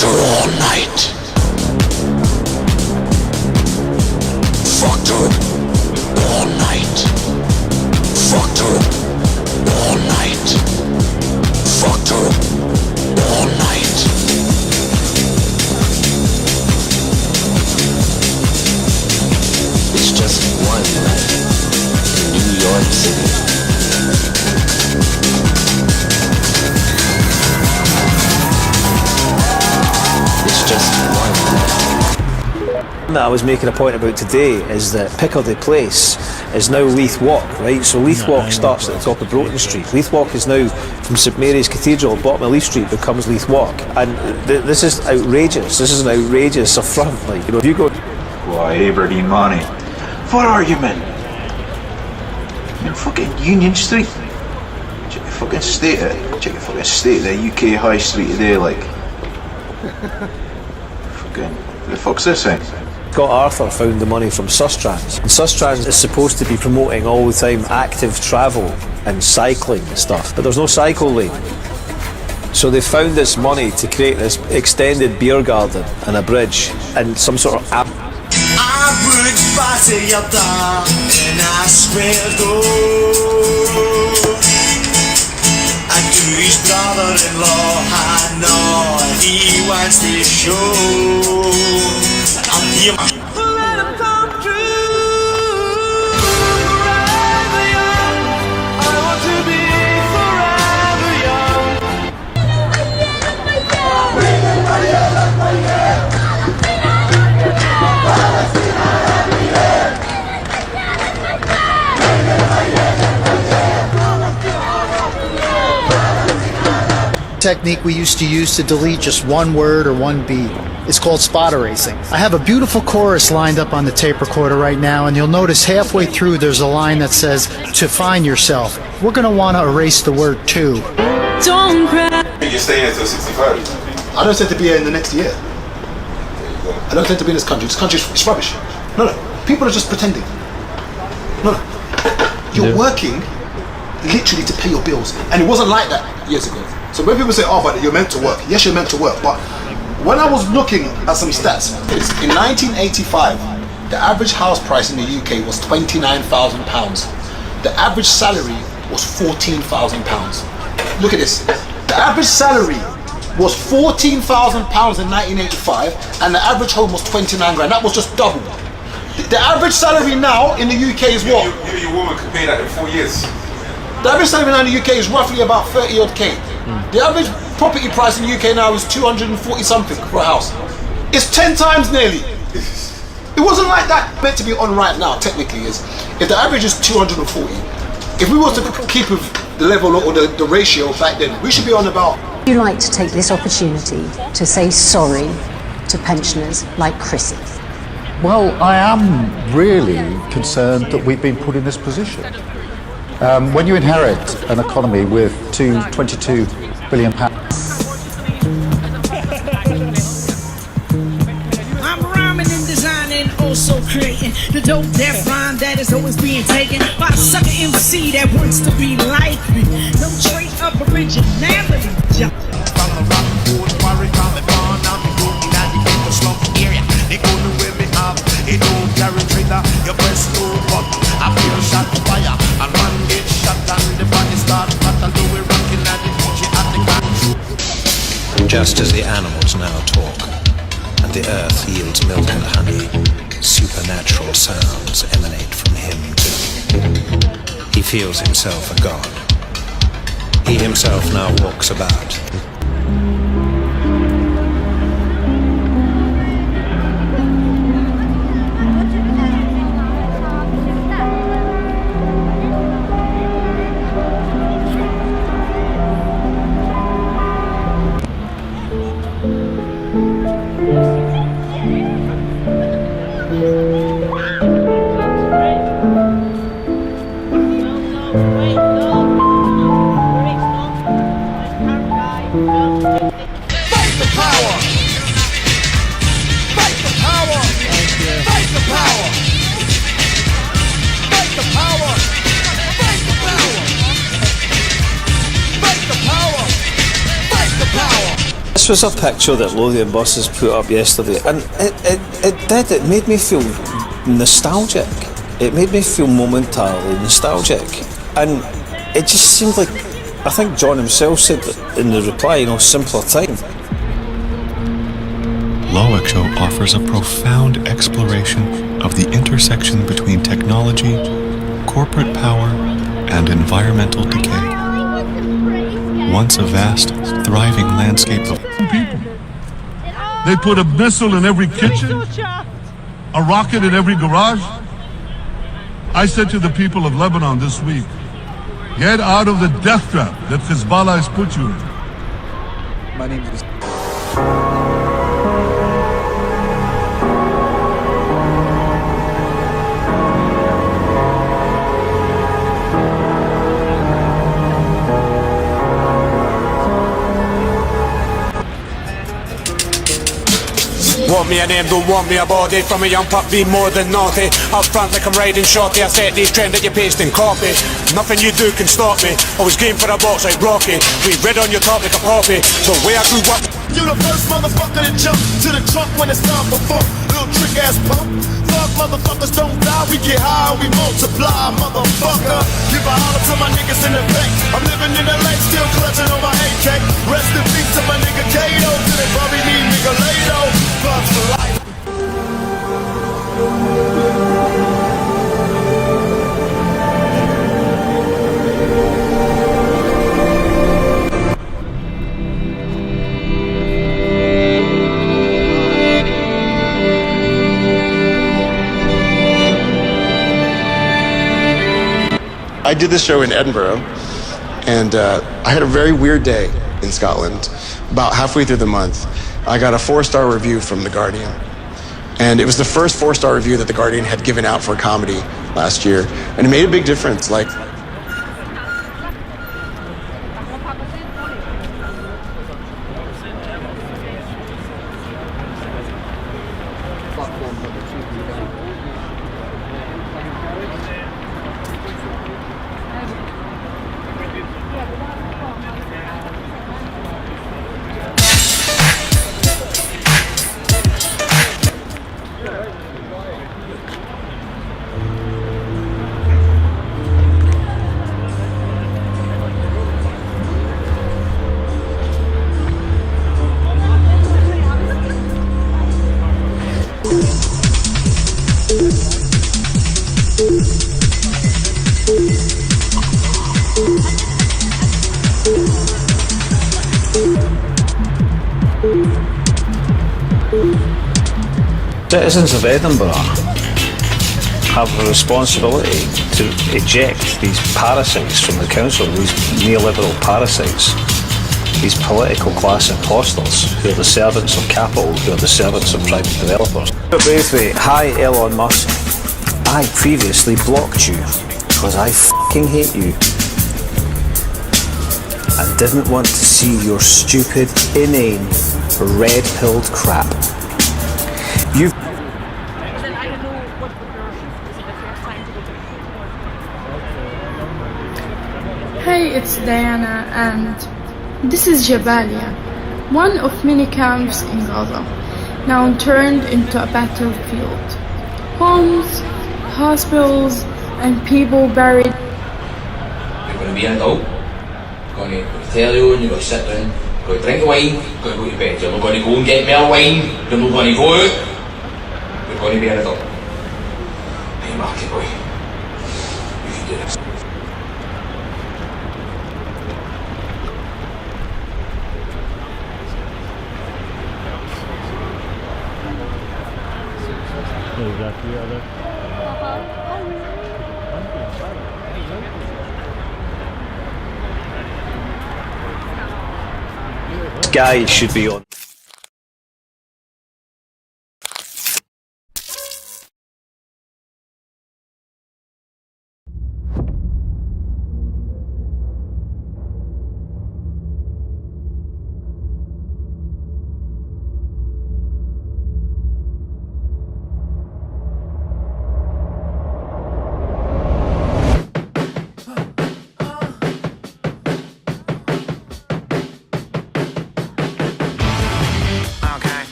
Fucked her all night. Fucked her all night. Fucked her all night. Fucked her all night. It's just one night in New York City. It's just one night. That I was making a point about today is that Piccadilly Place is now Leith Walk, right? So Leith Walk starts at the top of Broughton Street. Leith Walk is now from St Mary's Cathedral, bottom of Leith Street becomes Leith Walk, and this is outrageous. This is an outrageous affront. Like, you know, if you go, why, Aberdeen money for argument, in fucking Union Street. Check the fucking state of the UK High Street today, like. Fucking, who the fuck's this thing? Scott Arthur found the money from Sustrans, and Sustrans is supposed to be promoting all the time active travel and cycling and stuff, but there's no cycle lane. So they found this money to create this extended beer garden and a bridge and some sort of app. His brother-in-law, I know he wants to show. Let him come true. Forever young, I want to be forever young. Technique we used to use to delete just one word or one beat. It's called spot erasing. I have a beautiful chorus lined up on the tape recorder right now, and you'll notice halfway through there's a line that says, to find yourself. We're going to want to erase the word to. Don't cry. You're staying until 65? I don't tend to be here in the next year. I don't tend to be in this country. This country is rubbish. No. People are just pretending. No. You're working literally to pay your bills. And it wasn't like that years ago. So when people say, oh, but you're meant to work. Yes, you're meant to work. But when I was looking at some stats, in 1985, the average house price in the UK was £29,000. The average salary was £14,000. Look at this. The average salary was £14,000 in 1985, and the average home was 29 grand. That was just double. The average salary now in the UK is what? Your woman could pay that in 4 years. The average salary now in the UK is roughly about 30 odd K. The average property price in the UK now is 240 something for a house. It's 10 times nearly. It wasn't like that. Meant to be on right now, technically, is if the average is 240, if we was to keep with the level or the ratio back then, we should be on about. Would you like to take this opportunity to say sorry to pensioners like Chrissy? Well, I am really concerned that we've been put in this position. When you inherit an economy with £22 billion. I'm rhyming and designing, also creating the dope death rhyme that is always being taken by a sucker MC that wants to be like me. No trait of originality. From the rock, wood, quarry, common barn, I'm the good that you get the slump area. They go to where me up, it don't carry trigger, your breast no button. I feel shot fire, and one get shot and the body start battle, do we rocking at the DJ at the gun. Just as the animals now talk, and the earth yields milk and honey, supernatural sounds emanate from him too. He feels himself a god. He himself now walks about. This was a picture that Lothian Buses put up yesterday, and it made me feel nostalgic. It made me feel momentarily nostalgic. And it just seemed like, I think John himself said in the reply, you know, simpler time. WhatTheX Show offers a profound exploration of the intersection between technology, corporate power, and environmental decay. Once a vast, thriving landscape of people. They put a missile in every kitchen, a rocket in every garage. I said to the people of Lebanon this week, get out of the death trap that Hezbollah has put you in. My name is... Want me a name, don't want me a body. From a young pup, be more than naughty. Up front like I'm riding shorty. I set these trends that you paste and copy. Nothing you do can stop me. Always game for a box like Rocky. We red on your top like a poppy. So where I grew up. You the first motherfucker to jump to the trunk when it's time for fun. Little trick ass pump. Thug motherfuckers don't die. We get high, we multiply, motherfucker. Give a holler to my niggas in the bank. I'm living in LA, still clutching on my AK. Rest in peace to my nigga Kato. Till they bury me, nigga Lato. Thugs for life. I did this show in Edinburgh, and I had a very weird day in Scotland. About halfway through the month, I got a 4-star review from The Guardian. And it was the first 4-star review that The Guardian had given out for comedy last year. And it made a big difference. Like, citizens of Edinburgh have a responsibility to eject these parasites from the council, these neoliberal parasites, these political class impostors who are the servants of capital, who are the servants of private developers. Briefly, hi Elon Musk. I previously blocked you because I fucking hate you and didn't want to see your stupid, inane, red-pilled crap. You've Hey, it's Diana, and this is Jabalia, one of many camps in Gaza, now turned into a battlefield. Homes, hospitals, and people buried. You're going to be in it all. You're going to tell you, and you're going to sit down, you're going to drink the wine, you're going to go to bed. You're not going to go and get more wine, you're not going to go out. You're going to be in it all. Hey, Marky boy, you can do this. Guy should be on.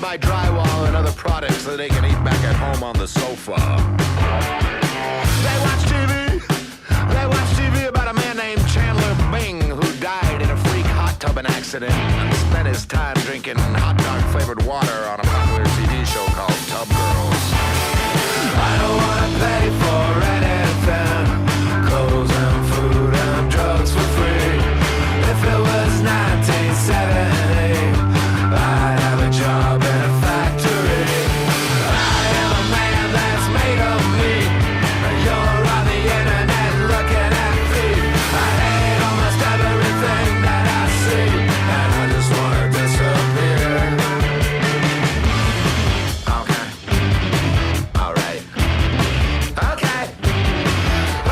buy drywall and other products so they can eat back at home on the sofa. They watch TV about a man named Chandler Bing who died in a freak hot tubbing accident and spent his time drinking hot dog flavored water on a popular TV show called Tub Girls. I don't wanna pay for anything, clothes and food and drugs for free. If it was 1970, I'd have a job in a factory. I am a man that's made of me. You're on the internet looking at me. I hate almost everything that I see, and I just wanna disappear. Okay. Alright. Okay.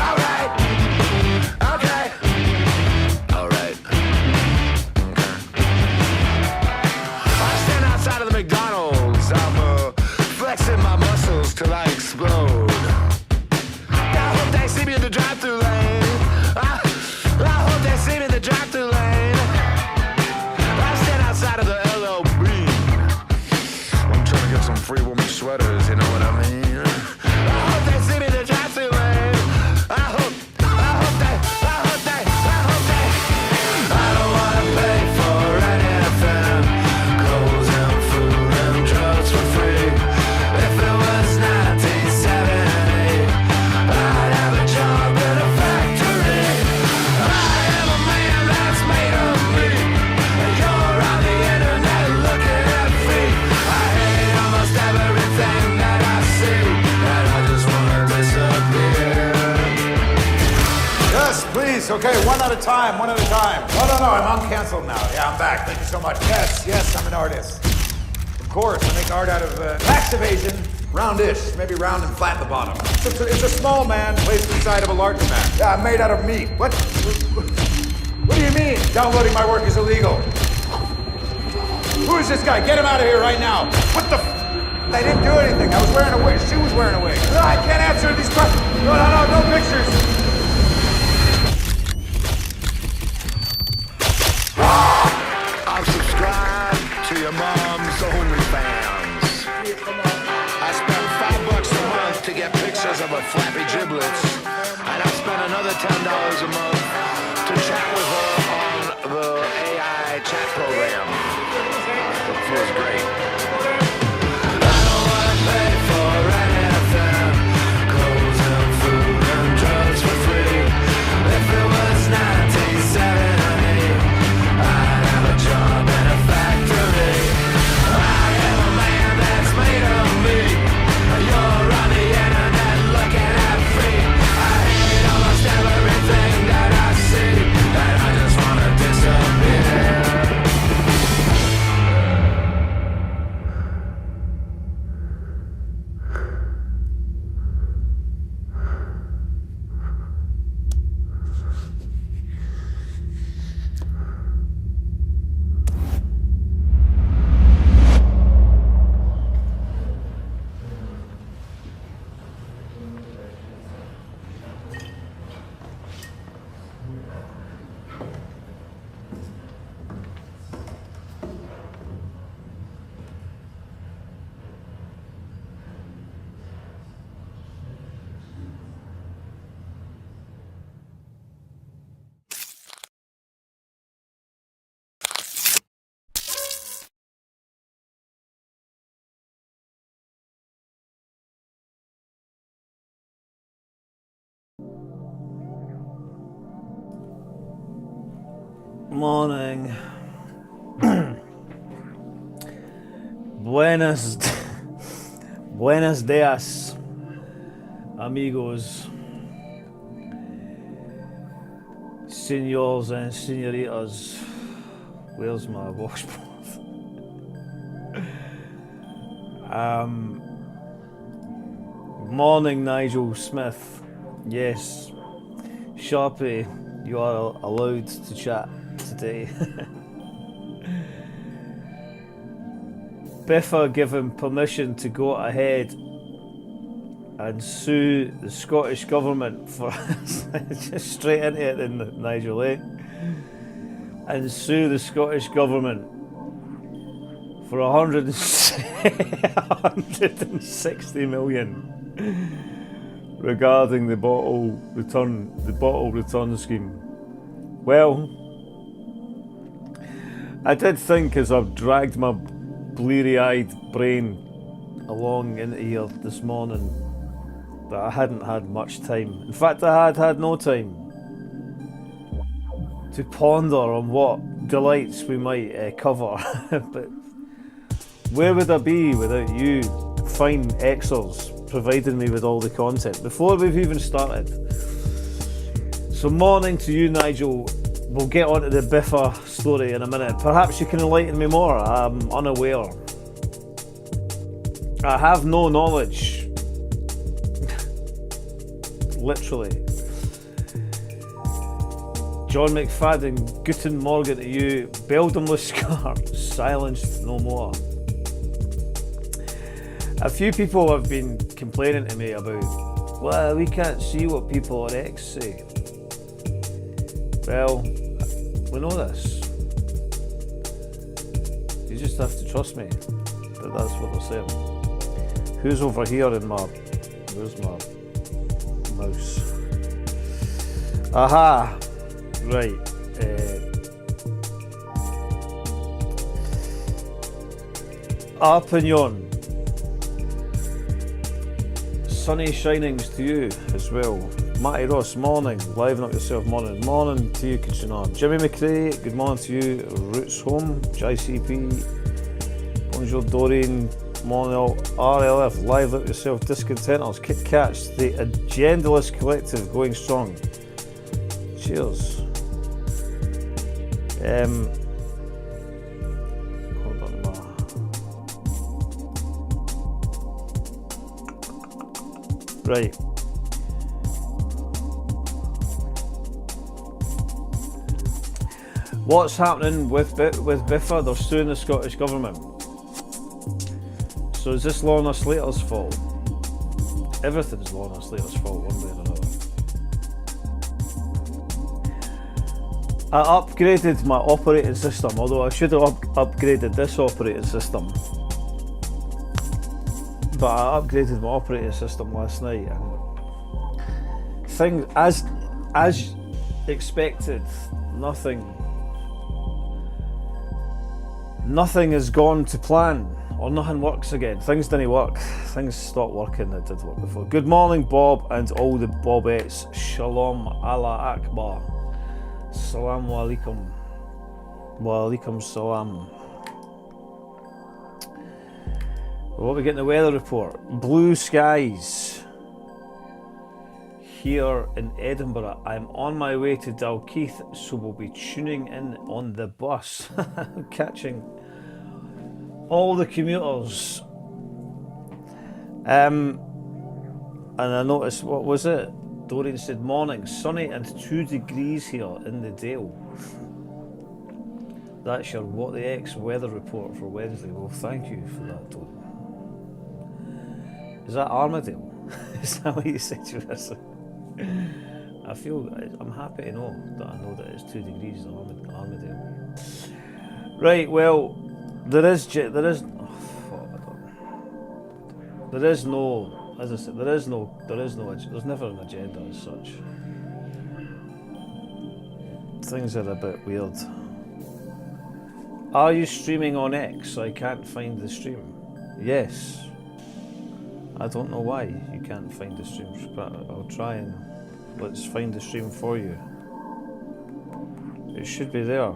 Alright. Okay. Alright. I stand outside of the McDonald's. I'm flexing my muscles till I explode. I hope they see me in the drive-thru lane. I hope they see me in the drive-thru lane. I stand outside of the LLB. I'm trying to get some free woman sweaters, you know what I mean? I hope they see me in the drive-thru lane. I hope they. I don't wanna pay for anything, clothes and food and drugs for free. If it was 1970, I'd have a job in a factory. I am a man that's made of me. You're on the internet looking at me. I hate almost everything that I see, and I just wanna disappear. Yes, please. Okay, one at a time, one at a time. No, I'm uncancelled now. Yeah, I'm back. Thank you so much. Yes, I'm an artist. Of course, I make art out of tax evasion, roundish, maybe round and flat at the bottom. It's a small man placed inside of a larger man. Yeah, I'm made out of meat. What do you mean? Downloading my work is illegal. Who is this guy? Get him out of here right now. What the I didn't do anything. I was wearing a wig. She was wearing a wig. No, I can't answer these questions. No pictures. I've subscribed to your mom's OnlyFans. I spent $5 a month to get pictures of her flappy giblets, and I spent another $10 a month to chat with her on the AI chat program. It feels great. I don't wanna pay for anything, clothes and food and drugs for free. If it was 1970, I'd have a job in a factory. I am a man that's made of me. You're on the internet looking at me. I hate almost everything that I see, and I just wanna disappear. Morning. Buenos dias, amigos, senors and senoritas. Where's my washcloth? Morning, Nigel Smith. Yes, Sharpie, you are allowed to chat today. Biffa given permission to go ahead and sue the Scottish government for just straight into it then, Nigel, eh? And sue the Scottish government for 160 million regarding the bottle return scheme. Well, I did think as I've dragged my bleary-eyed brain along into here this morning that I hadn't had much time. In fact, I had no time to ponder on what delights we might cover. But where would I be without you fine Xers providing me with all the content before we've even started? So morning to you, Nigel. We'll get on to the Biffa story in a minute. Perhaps you can enlighten me more. I'm unaware. I have no knowledge. Literally. John McFadden, Guten Morgen to you. Beldamless Scar, silenced no more. A few people have been complaining to me about, well, we can't see what people on X say. Well, we know this. You just have to trust me that that's what they're saying. Who's over here in my... Where's my mouse? Aha! Right. Arpignon. Sunny shinings to you as well. Matty Ross, morning. Liven up yourself, morning. Morning to you, Kitchener. Jimmy McCree, good morning to you. Roots Home, JCP. Bonjour, Doreen. Morning, RLF. Live up yourself, Discontenters. Kit Kats, the Agendalist Collective going strong. Cheers. Hold on, right. What's happening with Biffa? They're suing the Scottish Government. So is this Lorna Slater's fault? Everything's Lorna Slater's fault, one way or another. I upgraded my operating system, although I should have upgraded this operating system. But I upgraded my operating system last night, and things as expected, nothing has gone to plan, or nothing works again. Things didn't work. Things stopped working that did work before. Good morning, Bob, and all the Bobettes. Shalom Allah Akbar. Salaam alaikum. Wa alaikum salam. What we get in the weather report? Blue skies here in Edinburgh. I'm on my way to Dalkeith, so we'll be tuning in on the bus. Catching all the commuters. And I noticed, what was it? Doreen said, morning, sunny and 2 degrees here in the Dale. That's your WhatTheX weather report for Wednesday. Well, thank you for that, Doreen. Is that Armadale? Is that what you said to us? I'm happy to know that I know that it's 2 degrees in Armadale. Right, well, there is no, as I said, there's never an agenda as such. Things are a bit weird. Are you streaming on X? I can't find the stream. Yes. I don't know why you can't find the stream, but I'll try and let's find the stream for you. It should be there.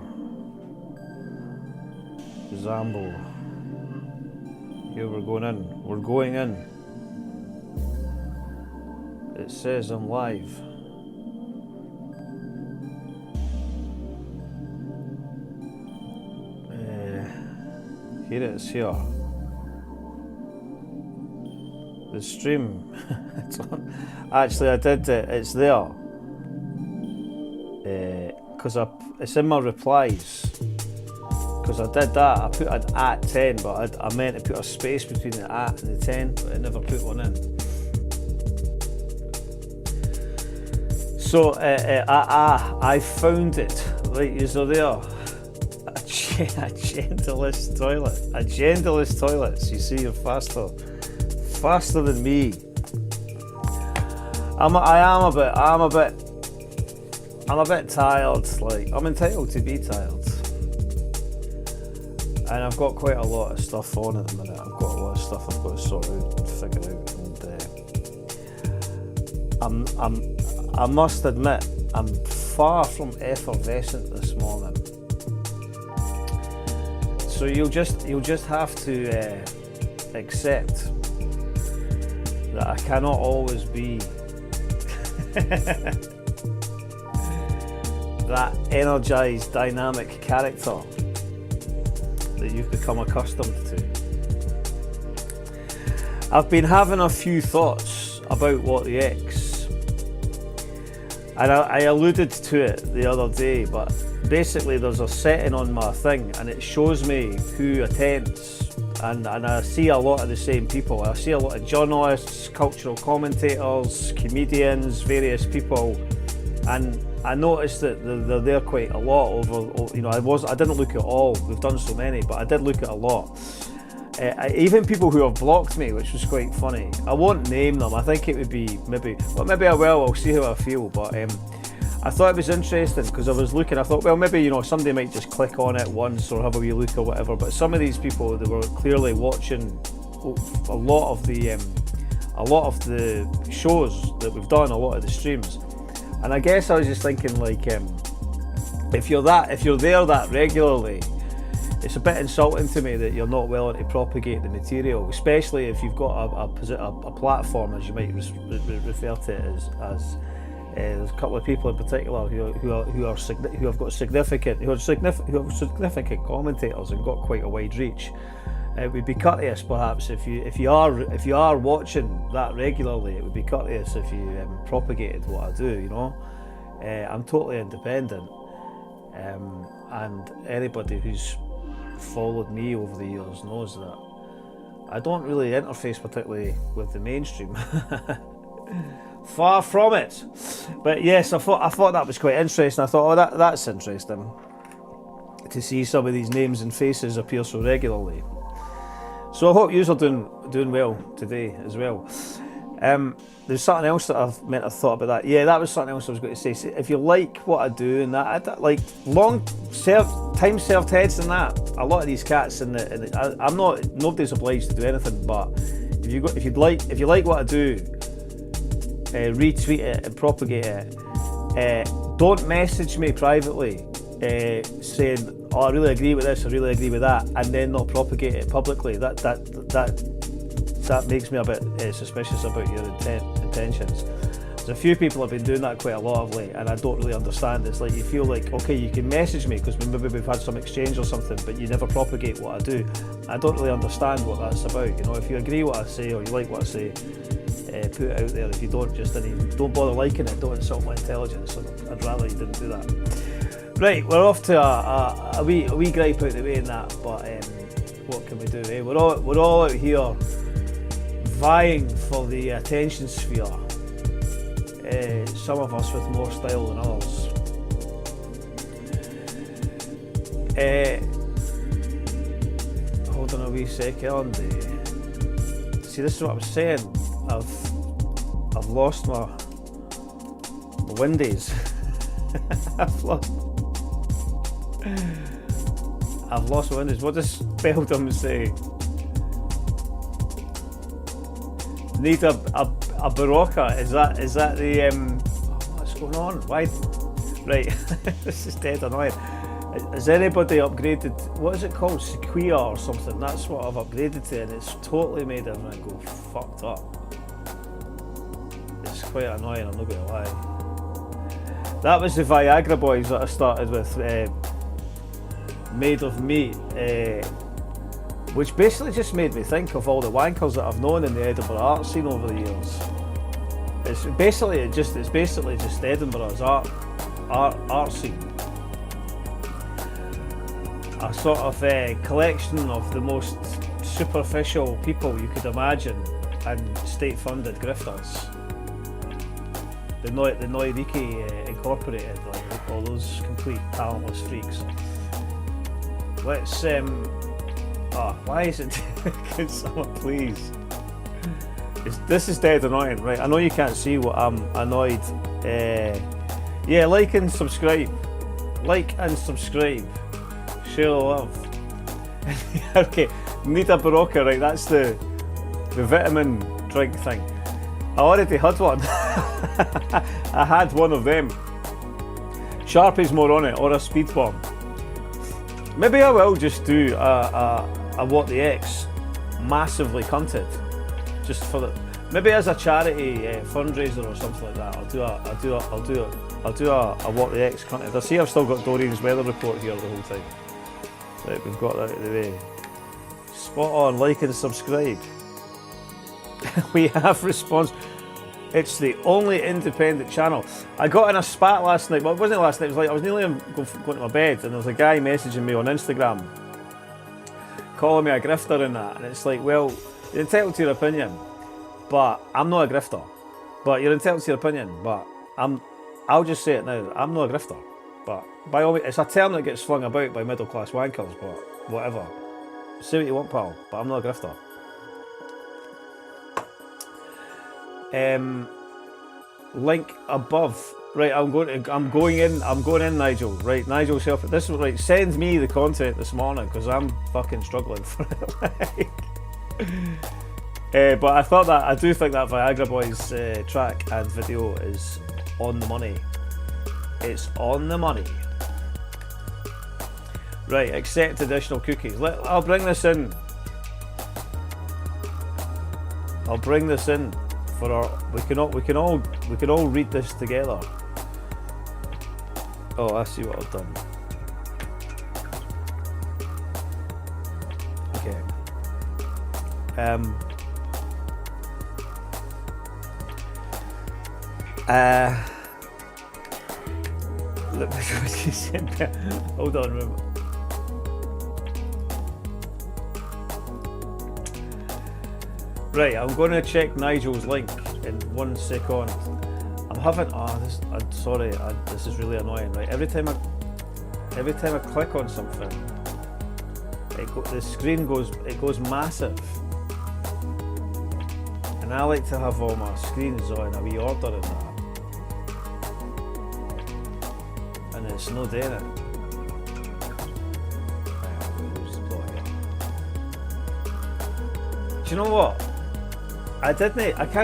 Zambo. Here we're going in. We're going in. It says I'm live. Here it is here. The stream. It's on. Actually, I did it. It's there. Because it's in my replies. Because I did that. I put an @10, but I meant to put a space between the @ and the 10, but I never put one in. So I found it. Right, you're there. gentlest toilet. A gentlest toilets. You see, you're faster than me. I'm a bit tired. Like, I'm entitled to be tired, and I've got quite a lot of stuff on at the minute. I've got a lot of stuff I've got to sort out and figure out. And I must admit, I'm far from effervescent this morning. So you'll just have to accept that I cannot always be that energized, dynamic character that you've become accustomed to. I've been having a few thoughts about WhatTheX, and I alluded to it the other day, but basically there's a setting on my thing and it shows me who attends, and I see a lot of the same people. I see a lot of journalists, cultural commentators, comedians, various people, and I noticed that they're there quite a lot over, you know, I didn't look at all, we've done so many, but I did look at a lot. Even people who have blocked me, which was quite funny. I won't name them. I think it would be maybe I will. I'll see how I feel. But I thought it was interesting because I was looking. I thought, well, maybe, you know, somebody might just click on it once or have a wee look or whatever. But some of these people, they were clearly watching a lot of the shows that we've done, a lot of the streams. And I guess I was just thinking, like, if you're there that regularly, it's a bit insulting to me that you're not willing to propagate the material, especially if you've got a platform, as you might refer to it as. There's a couple of people in particular who are significant commentators and got quite a wide reach. It would be courteous, perhaps, if you are watching that regularly. It would be courteous if you propagated what I do. You know, I'm totally independent, and anybody who's followed me over the years knows that I don't really interface particularly with the mainstream. Far from it. But yes, I thought that was quite interesting. I thought, oh, that's interesting to see some of these names and faces appear so regularly. So I hope you are doing well today as well. There's something else that I've meant to thought about that. Yeah, that was something else I was going to say. So if you like what I do and that, I like time served heads and that. A lot of these cats I'm not. Nobody's obliged to do anything. But if you like what I do, retweet it and propagate it. Don't message me privately saying, "Oh, I really agree with this. I really agree with that," and then not propagate it publicly. That makes me a bit suspicious about your intentions. There's a few people have been doing that quite a lot of late, and I don't really understand. It's like you feel like, okay, you can message me because maybe we've had some exchange or something, but you never propagate what I do. I don't really understand what that's about. You know, if you agree what I say or you like what I say, put it out there. If you don't, don't bother liking it. Don't insult my intelligence. I'd rather you didn't do that. Right, we're off to a wee gripe out the way in that, but what can we do? We're all out here vying for the attention sphere. Some of us with more style than others. Hold on a wee second. See, this is what I was saying. I've lost my Windies. I've lost my Windies. What does Speldum say? Need a Barocca? Is that the what's going on? Why? Right, this is dead annoying. Has anybody upgraded? What is it called? Sequoia or something? That's what I've upgraded to, and it's totally made everything go fucked up. It's quite annoying, I'm not going to lie. That was the Viagra boys that I started with, Made of Meat, which basically just made me think of all the wankers that I've known in the Edinburgh art scene over the years. It's basically just Edinburgh's art scene. A sort of collection of the most superficial people you could imagine, and state-funded grifters. The Noiriki Incorporated, like all those complete talentless freaks. let's why is it can someone please? This is dead annoying, right? I know you can't see what I'm annoyed. Yeah, like and subscribe. Like and subscribe. Share the love. Okay, need a Barocca, right? That's the vitamin drink thing. I already had one. I had one of them. Sharpie's more on it, or a speed bomb. Maybe I will just do a WhatTheX massively cunted, just for the maybe as a charity fundraiser or something like that. I'll do a WhatTheX cunted. I see I've still got Dorian's weather report here the whole time. Right, we've got that out of the way. Spot on, like and subscribe. We have response. It's the only independent channel. I got in a spat last night. Well, it wasn't last night. It was like I was nearly going to my bed, and there was a guy messaging me on Instagram, calling me a grifter and that. And it's like, well, you're entitled to your opinion, but I'm not a grifter. But you're entitled to your opinion, but I'll just say it now. I'm not a grifter. But by all means, it's a term that gets flung about by middle class wankers. But whatever. Say what you want, pal. But I'm not a grifter. Link above. Right, I'm going in, Nigel. Right, Nigel Self. This was right. Send me the content this morning because I'm fucking struggling for it. But I thought that I do think that Viagra Boys track and video is on the money. It's on the money. Right, accept additional cookies. I'll bring this in. I'll bring this in. For our, we can all read this together. Oh, I see what I've done. Okay. Look, what you said there. Hold on, remember. Right, I'm going to check Nigel's link in 1 second. I'm having this is really annoying. Right, every time I click on something, the screen goes massive, and I like to have all my screens on a wee order in that, and it's no doing it. Do you know what? I can't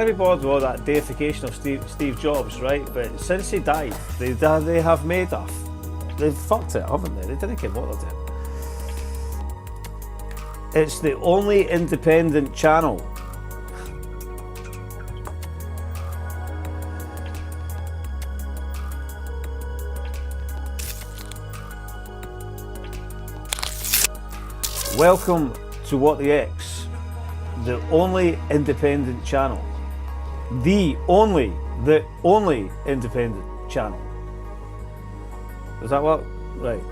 be bothered with all that deification of Steve Jobs, right? But since he died, they have made they've fucked it, haven't they? They didn't care what they did. It's the only independent channel. Welcome to WhatTheX. The only independent channel. The only independent channel. Is that what? Right.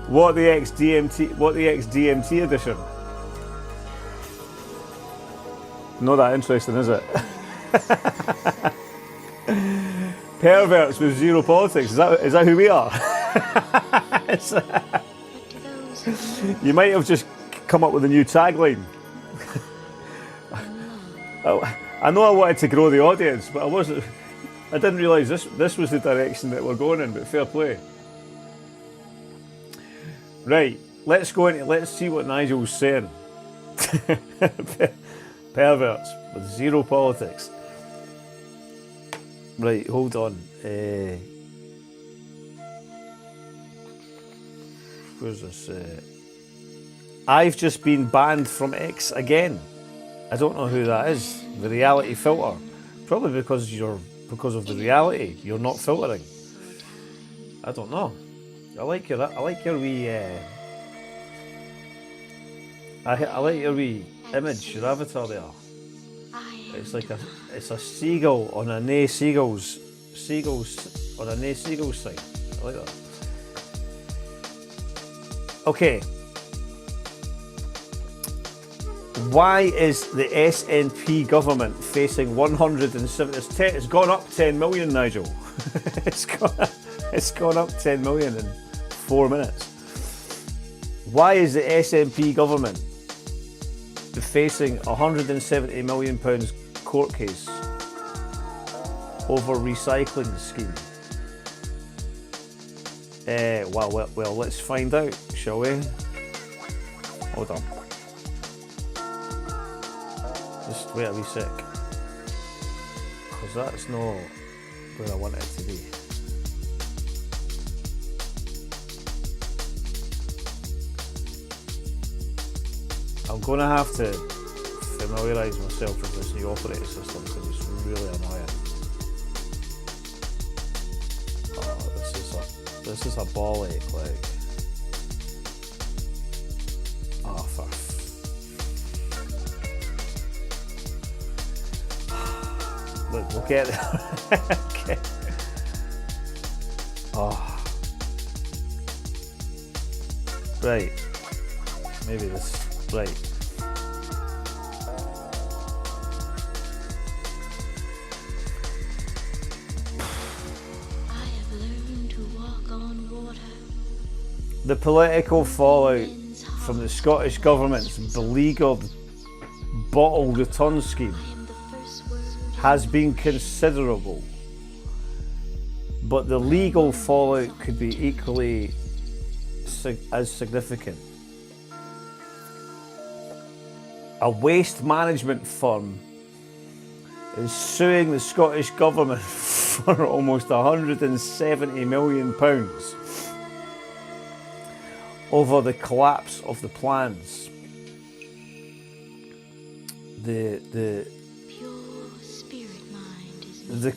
WhatTheX DMT edition. Not that interesting, is it? Perverts with zero politics. Is that who we are? You might have just come up with a new tagline. I know I wanted to grow the audience, but I didn't realise this was the direction that we're going in, but fair play. Right, let's see what Nigel's saying. Perverts with zero politics. Right, hold on. Where's this? I've just been banned from X again. I don't know who that is. The reality filter. Probably because of the reality. You're not filtering. I don't know. I like your wee. I like your wee image, your avatar there. It's like a seagull on a nae seagulls on a nae seagulls thing. I like that. Okay. Why is the SNP government facing 170? It's gone up 10 million, Nigel. It's gone up 10 million in 4 minutes. Why is the SNP government facing £170 million court case over recycling scheme? Well, let's find out, shall we? Hold on. Just wait a wee sec. Because that's not where I want it to be. I'm going to have to familiarise myself with this new operating system because it's really annoying. Oh, this is a ball ache, like. Oh, for look, we'll get it. Okay. Oh. Right. Maybe this. Right. The political fallout from the Scottish Government's beleaguered bottle return scheme has been considerable, but the legal fallout could be equally as significant. A waste management firm is suing the Scottish Government for almost £170 million over the collapse of the plans. The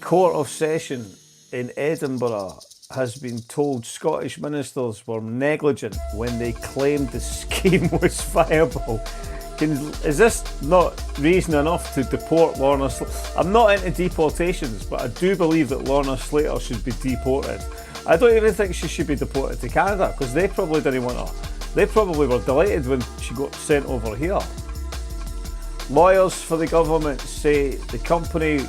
Court of Session in Edinburgh has been told Scottish ministers were negligent when they claimed the scheme was viable. Is this not reason enough to deport Lorna Slater? I'm not into deportations, but I do believe that Lorna Slater should be deported. I don't even think she should be deported to Canada because they probably didn't want her. They probably were delighted when she got sent over here. Lawyers for the government say the company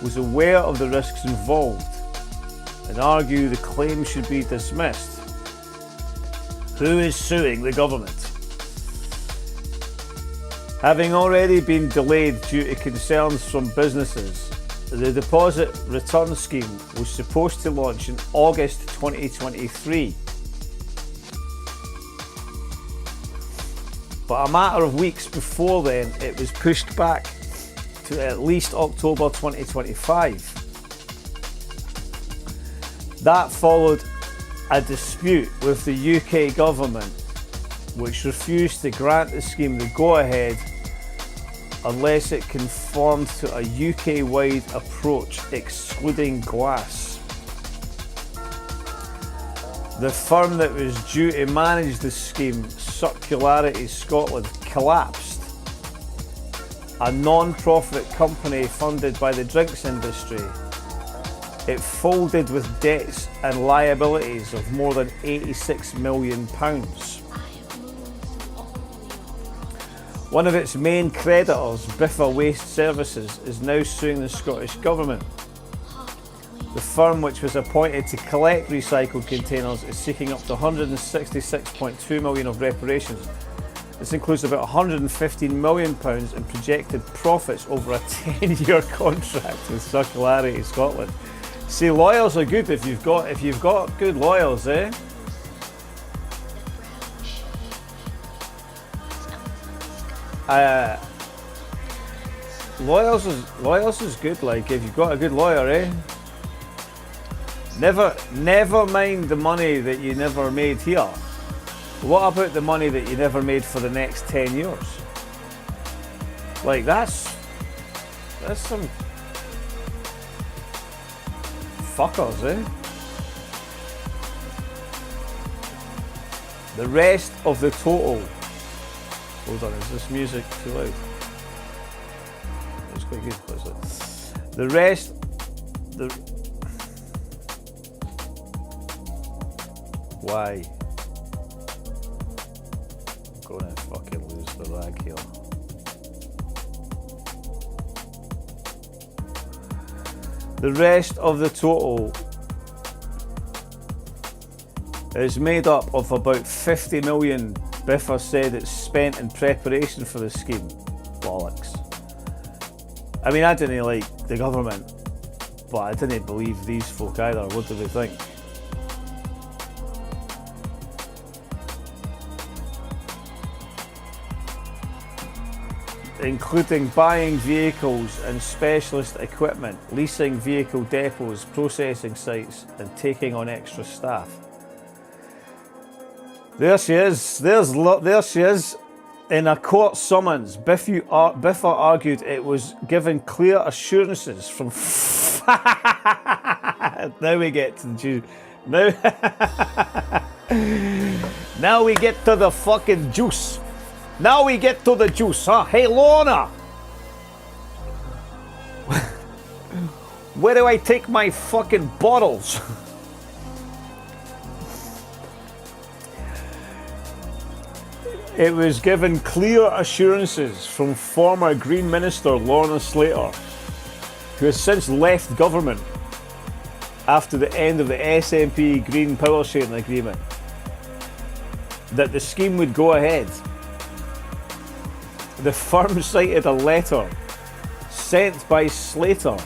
was aware of the risks involved and argue the claim should be dismissed. Who is suing the government? Having already been delayed due to concerns from businesses, the deposit return scheme was supposed to launch in August 2023. But a matter of weeks before then, it was pushed back to at least October 2025. That followed a dispute with the UK government, which refused to grant the scheme the go-ahead unless it conformed to a UK-wide approach excluding glass. The firm that was due to manage the scheme, Circularity Scotland, collapsed. A non-profit company funded by the drinks industry, it folded with debts and liabilities of more than £86 million. One of its main creditors, Biffa Waste Services, is now suing the Scottish Government. The firm, which was appointed to collect recycled containers, is seeking up to £166.2 million of reparations. This includes about £115 million in projected profits over a 10-year contract with Circularity Scotland. See, lawyers are good if you've got good lawyers, eh? Lawyers is good, like if you've got a good lawyer, eh? Never mind the money that you never made here. What about the money that you never made for the next 10 years? Like that's some fuckers, eh? The rest of the total. Hold on, is this music too loud? It's quite good, but is it? The rest, why? I'm gonna fucking lose the rag here. The rest of the total is made up of about 50 million Biffa said it's spent in preparation for the scheme. Bollocks. I mean, I didn't like the government, but I didn't believe these folk either. What do they think? Including buying vehicles and specialist equipment, leasing vehicle depots, processing sites, and taking on extra staff. There she is. There she is. In a court summons, Biffa argued it was given clear assurances from. Now we get to the juice. Now we get to the fucking juice. Now we get to the juice, huh? Hey, Lorna! Where do I take my fucking bottles? It was given clear assurances from former Green Minister Lorna Slater, who has since left government after the end of the SNP Green Power Sharing Agreement, that the scheme would go ahead. The firm cited a letter sent by Slater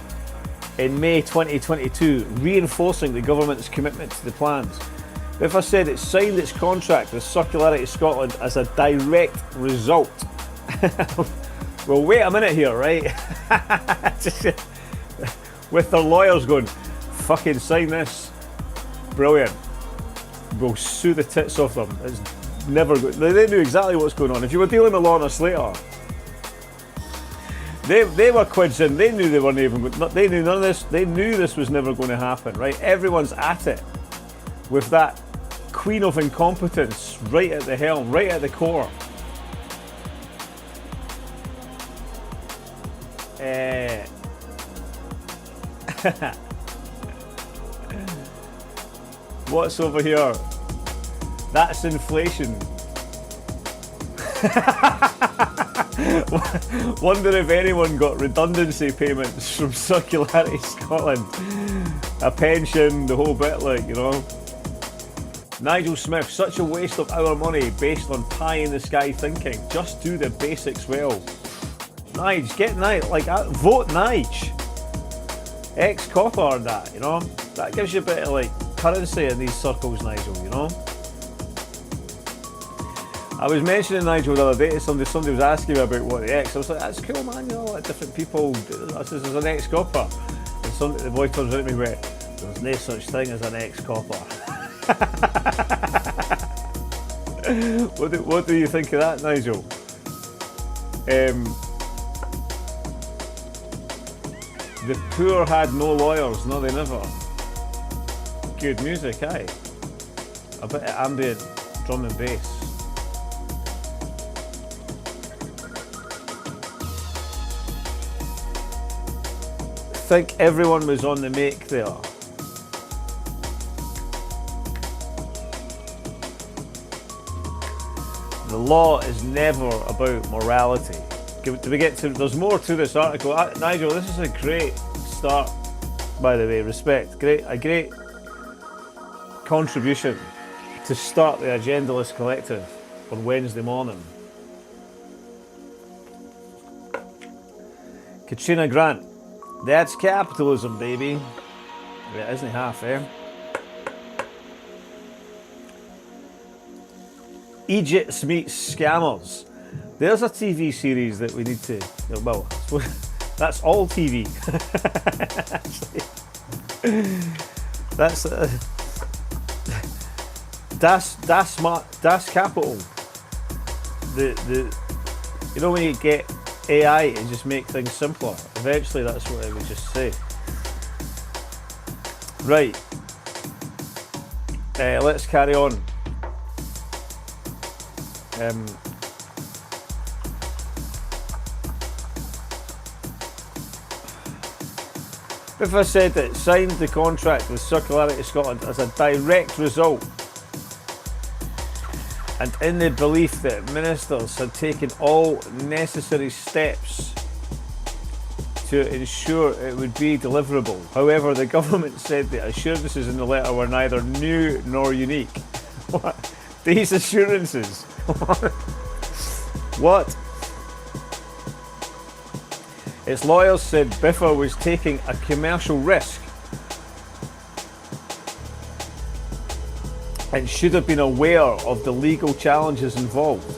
in May 2022 reinforcing the government's commitment to the plans. Biffa said it signed its contract with Circularity Scotland as a direct result. Well, wait a minute here, right? With their lawyers going, fucking sign this. Brilliant. We'll sue the tits off them. It's never good. They knew exactly what's going on. If you were dealing with Lorna Slater, they were quids in. They knew they weren't even. They knew none of this. They knew this was never going to happen. Right? Everyone's at it with that queen of incompetence right at the helm, right at the core. What's over here? That's inflation. Wonder if anyone got redundancy payments from Circularity Scotland. A pension, the whole bit, like, you know. Nigel Smith, such a waste of our money based on pie in the sky thinking. Just do the basics well. Nige, get Nige, like, vote Nige. Ex-copper and that, you know. That gives you a bit of, like, currency in these circles, Nigel, you know. I was mentioning Nigel the other day to somebody was asking me about WhatTheX. I was like, that's cool, man, you know, like different people. This is an ex-copper. And the boy turns out to me and went, there's no such thing as an ex-copper. What do you think of that, Nigel? The poor had no lawyers, no they never. Good music, aye. A bit of ambient drum and bass. I think everyone was on the make there. The law is never about morality. There's more to this article. Nigel, this is a great start, by the way, respect. A great contribution to start the Agendalist Collective on Wednesday morning. Katrina Grant, that's capitalism, baby. Yeah, isn't it half, eh? Egypt meets scammers. There's a TV series that we need to. Well, that's all TV. That's Das Capital. You know when you get AI and just make things simpler. Eventually, that's what I would just say. Right. Let's carry on. Biffa said that it signed the contract with Circularity Scotland as a direct result, and in the belief that ministers had taken all necessary steps to ensure it would be deliverable. However, the government said the assurances in the letter were neither new nor unique. What? These assurances? What? Its lawyers said Biffa was taking a commercial risk and should have been aware of the legal challenges involved.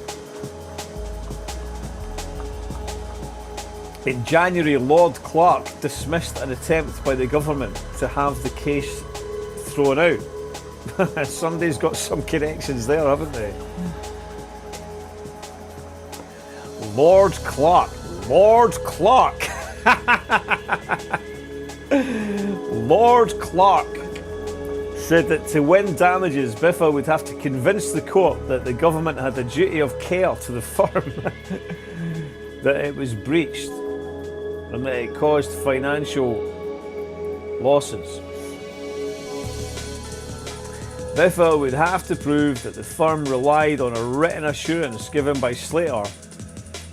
In January, Lord Clark dismissed an attempt by the government to have the case thrown out. Somebody's got some connections there, haven't they? Lord Clark. Lord Clark. Lord Clark said that to win damages, Biffa would have to convince the court that the government had a duty of care to the firm, that it was breached, and that it caused financial losses. Biffa would have to prove that the firm relied on a written assurance given by Slater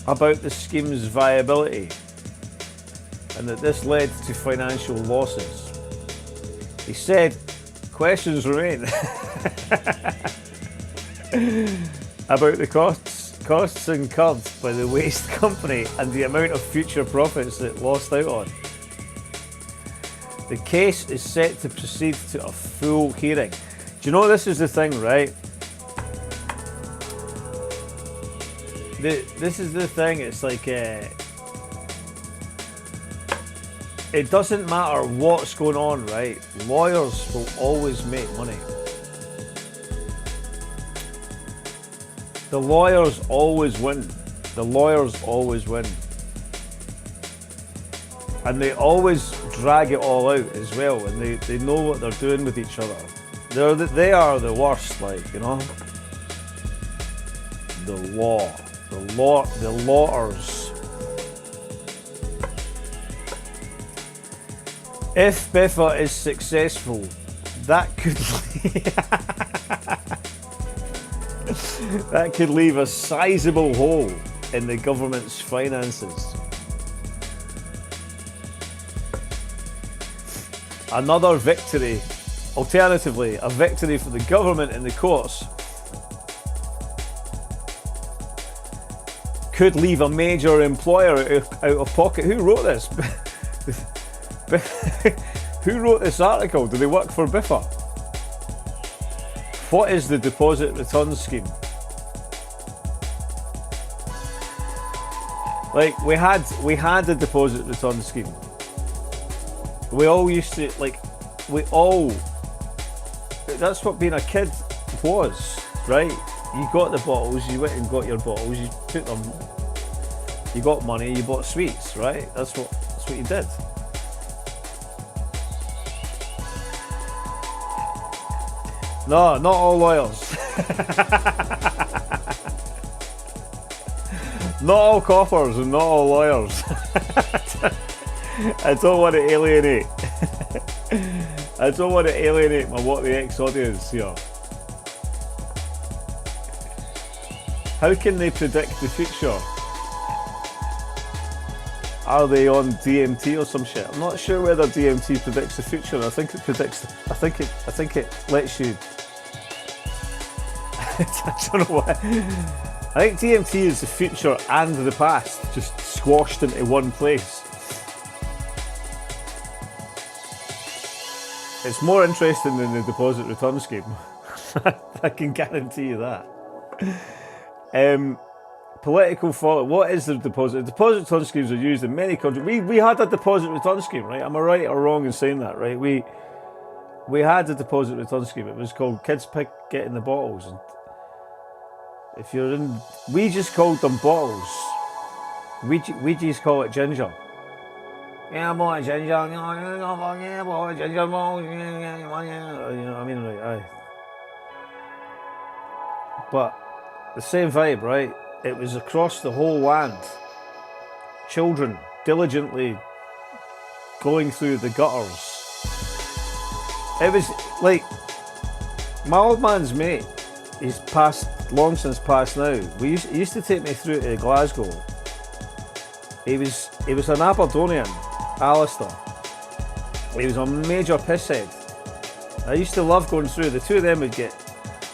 about the scheme's viability, and that this led to financial losses. He said, questions remain about the costs incurred by the waste company and the amount of future profits it lost out on. The case is set to proceed to a full hearing. Do you know, this is the thing, right? This is the thing, it's like it doesn't matter what's going on, right? Lawyers will always make money. The lawyers always win. The lawyers always win. And they always drag it all out as well, and they know what they're doing with each other. They are the worst, like, you know? The lawyers. If Biffa is successful, that could leave a sizable hole in the government's finances. Another victory, alternatively, a victory for the government in the courts, could leave a major employer out of pocket. Who wrote this? Who wrote this article? Do they work for Biffa? What is the deposit return scheme? Like, we had a deposit return scheme. We all used to, like, that's what being a kid was, right? You got the bottles, you went and got your bottles, you took them, you got money, you bought sweets, right? That's what you did. No, not all lawyers. Not all coppers and not all lawyers. I don't want to alienate. I don't want to alienate my WhatTheX audience here. How can they predict the future? Are they on DMT or some shit? I'm not sure whether DMT predicts the future. I think it predicts. I think it lets you. I don't know what. I think DMT is the future and the past just squashed into one place. It's more interesting than the deposit return scheme. I can guarantee you that. Political fallout. What is the deposit? Deposit return schemes are used in many countries. We had a deposit return scheme, right? Am I right or wrong in saying that, right? We had a deposit return scheme. It was called Kids Pick Getting the Bottles. And if you're in, we just called them bottles. We just call it ginger. Yeah, boy, ginger. Yeah, boy, ginger. You know what I mean? Right, aye. But the same vibe, right? It was across the whole land. Children diligently going through the gutters. It was like my old man's mate. He's long since passed now. He used to take me through to Glasgow. He was an Aberdonian. Alistair. He was a major pisshead. I used to love going through. The two of them would get.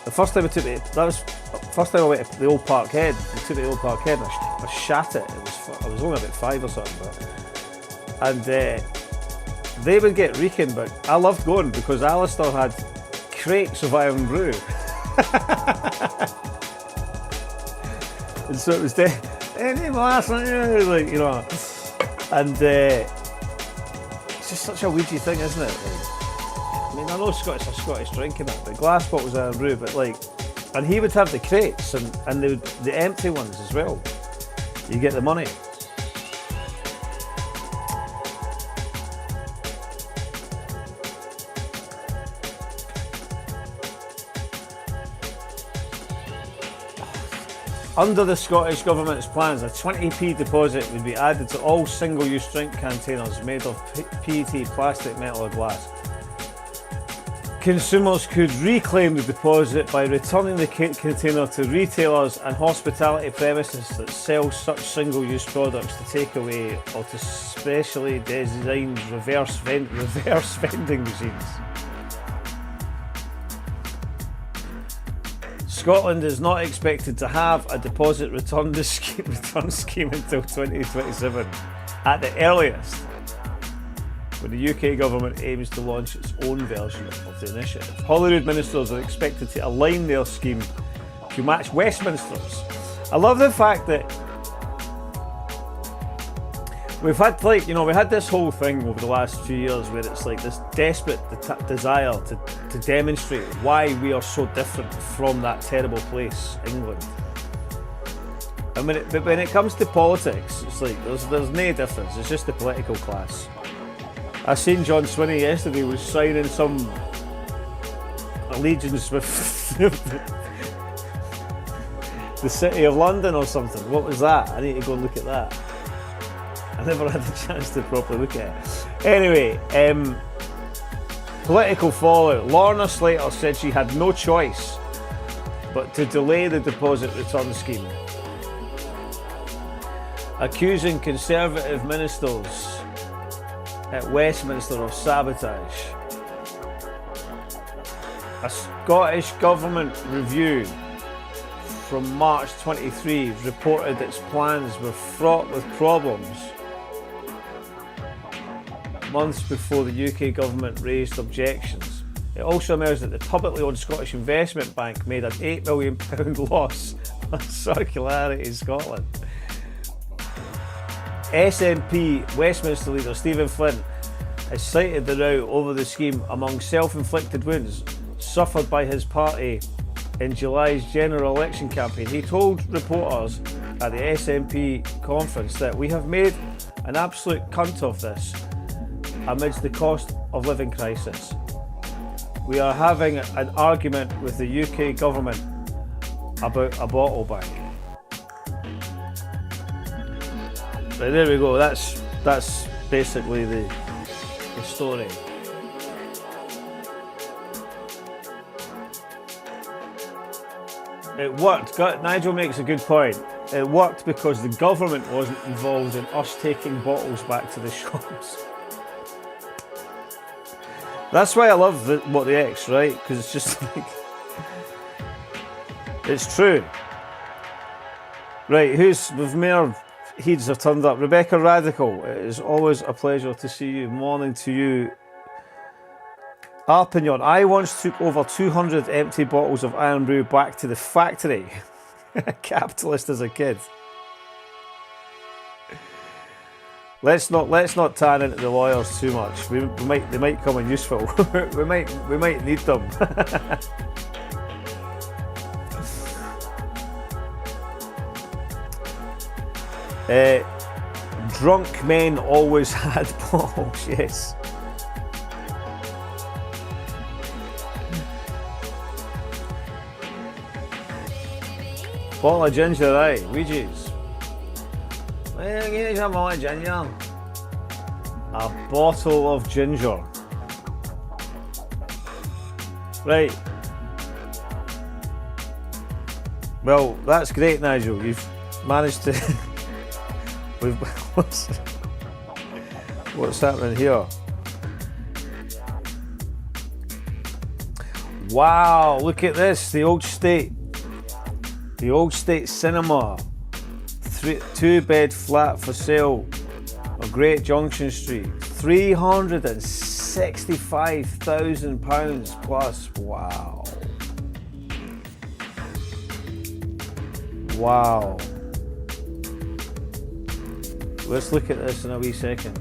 The first time I took it, that was the first time I went to the Old Park Head. I took the Old Park Head and I shat it. I was only about 5 or something, and they would get reeking. But I loved going because Alistair had crates of Iron Brew, and so it was any last night, like, you know, and it's just such a ouija thing, isn't it? Like, I mean, I know Scottish are Scottish drinking it, but glass bottles of Iron Brew, but like, and he would have the crates and the empty ones as well. You get the money. Under the Scottish Government's plans, a 20p deposit would be added to all single-use drink containers made of PET, plastic, metal or glass. Consumers could reclaim the deposit by returning the container to retailers and hospitality premises that sell such single-use products to take away or to specially designed reverse vending machines. Scotland is not expected to have a deposit return scheme until 2027 at the earliest, when the UK government aims to launch its own version of the initiative. Holyrood ministers are expected to align their scheme to match Westminster's. I love the fact that we've had, like, you know, we had this whole thing over the last few years where it's like this desperate desire to demonstrate why we are so different from that terrible place, England. And when it comes to politics, it's like there's no difference. It's just the political class. I seen John Swinney yesterday was signing some allegiance with the City of London or something. What was that? I need to go and look at that. I never had the chance to properly look at it. Anyway, political fallout. Lorna Slater said she had no choice but to delay the deposit return scheme, accusing Conservative ministers at Westminster of sabotage. A Scottish Government review from March 23 reported its plans were fraught with problems months before the UK government raised objections. It also emerged that the publicly owned Scottish Investment Bank made an £8 million loss on Circularity Scotland. SNP Westminster leader Stephen Flint has cited the row over the scheme among self-inflicted wounds suffered by his party in July's general election campaign. He told reporters at the SNP conference that we have made an absolute cunt of this amidst the cost of living crisis. We are having an argument with the UK government about a bottle bank. Right, there we go. That's basically the story. It worked. Nigel makes a good point. It worked because the government wasn't involved in us taking bottles back to the shops. That's why I love WhatTheX, right? Because it's just like, it's true. Right, with more heeds have turned up. Rebecca Radical, it is always a pleasure to see you. Morning to you. Arpignon, I once took over 200 empty bottles of Iron Brew back to the factory. Capitalist as a kid. Let's not tan into the lawyers too much. They might come in useful. we might need them. Drunk men always had bottles. Yes. Bottle of ginger, aye. Ouija's. Well, give me some bottle of ginger. A bottle of ginger. Right. Well, that's great, Nigel. You've managed to... What's happening here? Wow, look at this, the Old State. The Old State Cinema. 2-bed flat for sale on Great Junction Street. £365,000 plus. Wow. Wow. Let's look at this in a wee second.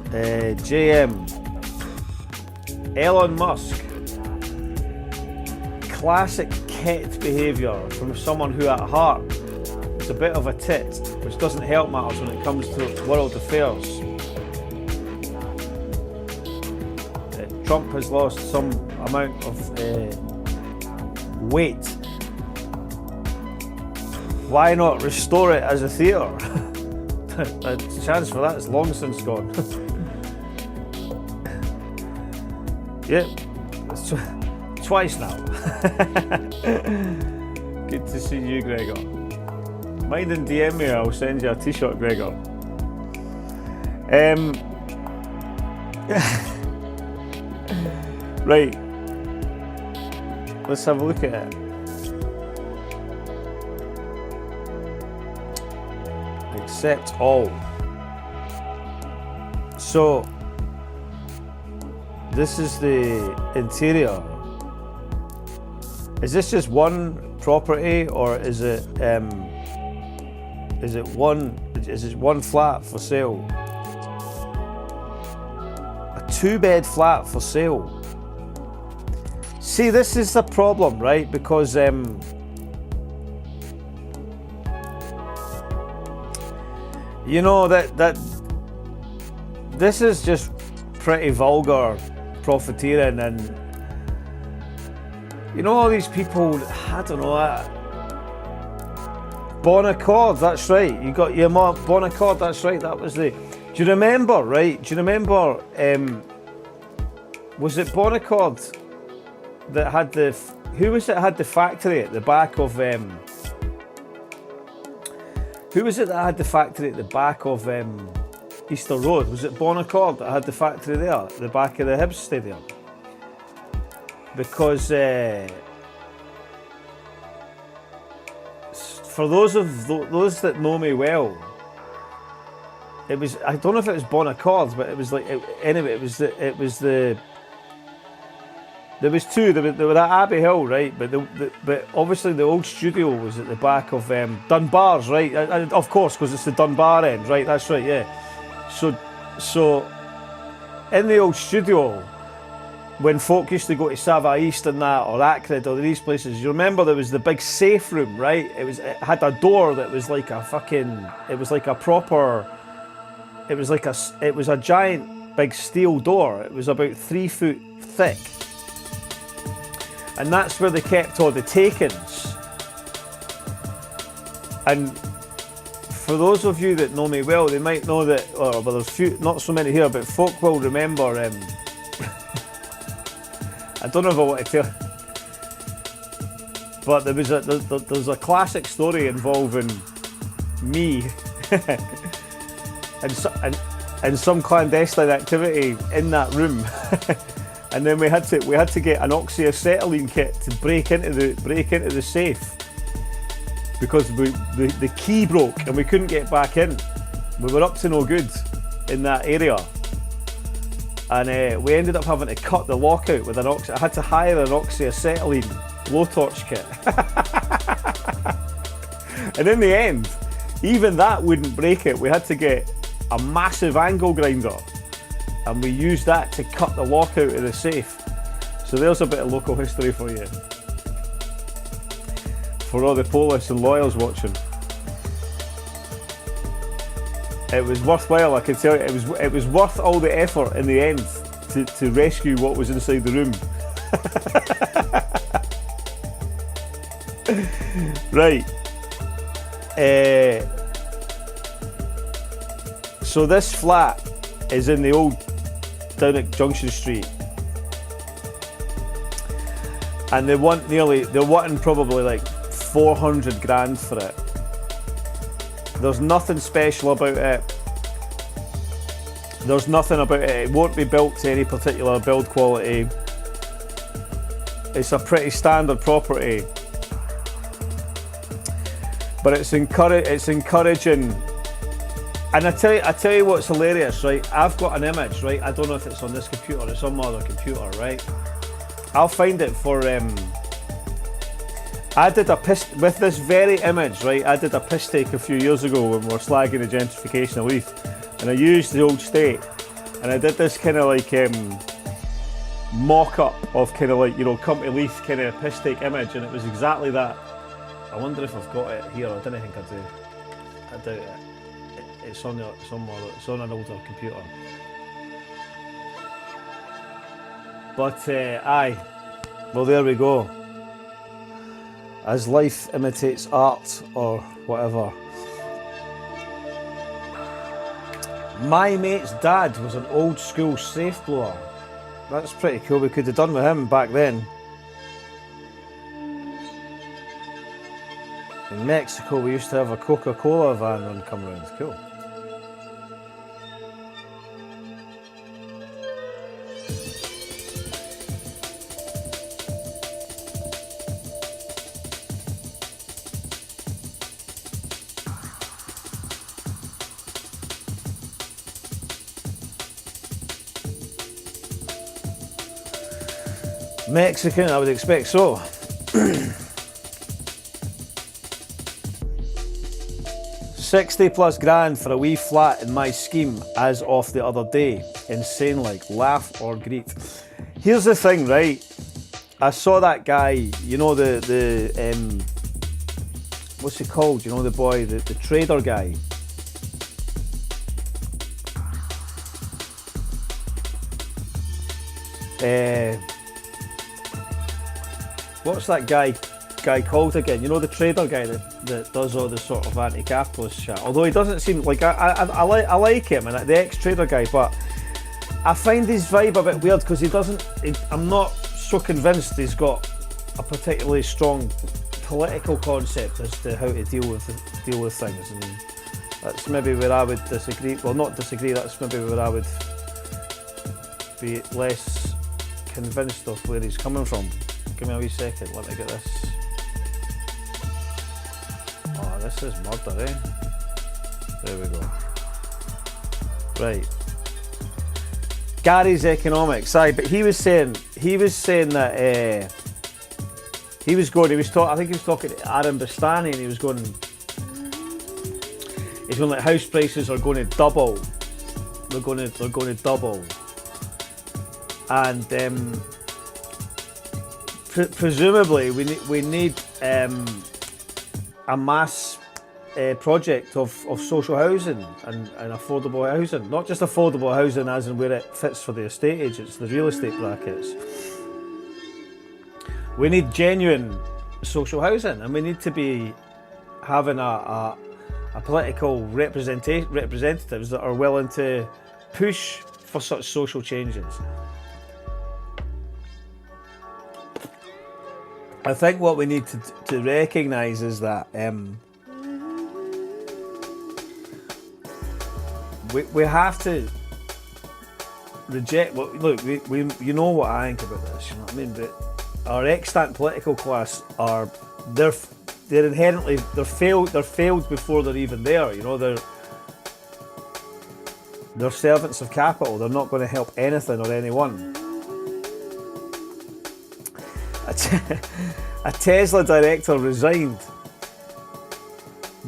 JM. Elon Musk. Classic ket behaviour from someone who at heart is a bit of a tit, which doesn't help matters when it comes to world affairs. Trump has lost some amount of weight. Why not restore it as a theatre? The chance for that is long since gone. Yep, twice now. Good to see you, Gregor. Mind and DM me, I'll send you a t-shirt, Gregor. Right, let's have a look at it. Accept all. So this is the interior. Is this just one property, or is it one flat for sale? A 2-bed flat for sale. See, this is the problem, right? Because you know that this is just pretty vulgar profiteering, and you know, all these people, I don't know, Bon Accord, that's right, you got your Bon Accord, that's right, that was the, do you remember, right, was it Bon Accord that had the, who was it that had the factory at the back of, who was it that had the factory at the back of Easter Road? Was it Bon Accord that had the factory there at the back of the Hibs Stadium? Because for those that know me well, it was, I don't know if it was Bon Accord, but it was like, anyway, it was the there was two. They were at Abbey Hill, right? But obviously the old studio was at the back of Dunbar's, right? Of course, because it's the Dunbar end, right? That's right, yeah. So in the old studio, when folk used to go to Sava East and that, or Acrid, or these places, you remember there was the big safe room, right? It had a door that was like a fucking, it was like a giant big steel door. It was about 3 foot thick. And that's where they kept all the take-ins. And for those of you that know me well, they might know that, well, there's few, not so many here, but folk will remember, I don't know if I want to tell, but there's a classic story involving me and some clandestine activity in that room. And then we had to get an oxyacetylene kit to break into the safe, because the key broke and we couldn't get back in. We were up to no good in that area, and we ended up having to cut the lock out with I had to hire an oxyacetylene blowtorch kit. And in the end, even that wouldn't break it. We had to get a massive angle grinder, and we used that to cut the lock out of the safe. So there's a bit of local history for you, for all the police and lawyers watching. It was worthwhile, I can tell you. It was worth all the effort in the end to rescue what was inside the room. Right. So this flat is in the old, down at Junction Street, and they're wanting probably like 400 grand for it. There's nothing special about it. There's nothing about it. It won't be built to any particular build quality. It's a pretty standard property. But it's encouraging. And I tell you what's hilarious, right? I've got an image, right? I don't know if it's on this computer or some other computer, right? I'll find it for I did a piss with this very image, right? I did a piss take a few years ago when we were slagging the gentrification of Leith, and I used the old state, and I did this kind of like mock-up of kind of like, you know, come to Leith kind of piss take image, and it was exactly that. I wonder if I've got it here. I don't think I do. I doubt it. It's on there somewhere. It's on an older computer. But aye, well there we go. As life imitates art or whatever. My mate's dad was an old school safe blower. That's pretty cool. We could have done with him back then. In Mexico, we used to have a Coca-Cola van run come round. Cool. Mexican, I would expect so. £60+ grand for a wee flat in my scheme as of the other day. Insane, like, laugh or greet. Here's the thing, right? I saw that guy, you know, the what's he called? You know, the boy, the trader guy. What's that guy called again? You know, the trader guy that does all the sort of anti-capitalist shit. Although he doesn't seem like I like him, and the ex-trader guy, but I find his vibe a bit weird because I'm not so convinced he's got a particularly strong political concept as to how to deal with things, and that's maybe where I would disagree. Well, not disagree. That's maybe where I would be less convinced of where he's coming from. Give me a wee second, let me get this. Oh, this is murder, eh? There we go. Right. Gary's economics, aye, but he was saying that I think he was talking to Aaron Bastani, and he was going like, house prices are going to double. They're going to double. And presumably we need a mass project of social housing and affordable housing. Not just affordable housing as in where it fits for the estate agents, the real estate brackets. We need genuine social housing, and we need to be having a political representatives that are willing to push for such social changes. I think what we need to recognise is that we have to reject. Look, we you know what I think about this. You know what I mean? But our extant political class they're inherently failed. They're failed before they're even there. You know, they're servants of capital. They're not going to help anything or anyone. A Tesla director resigned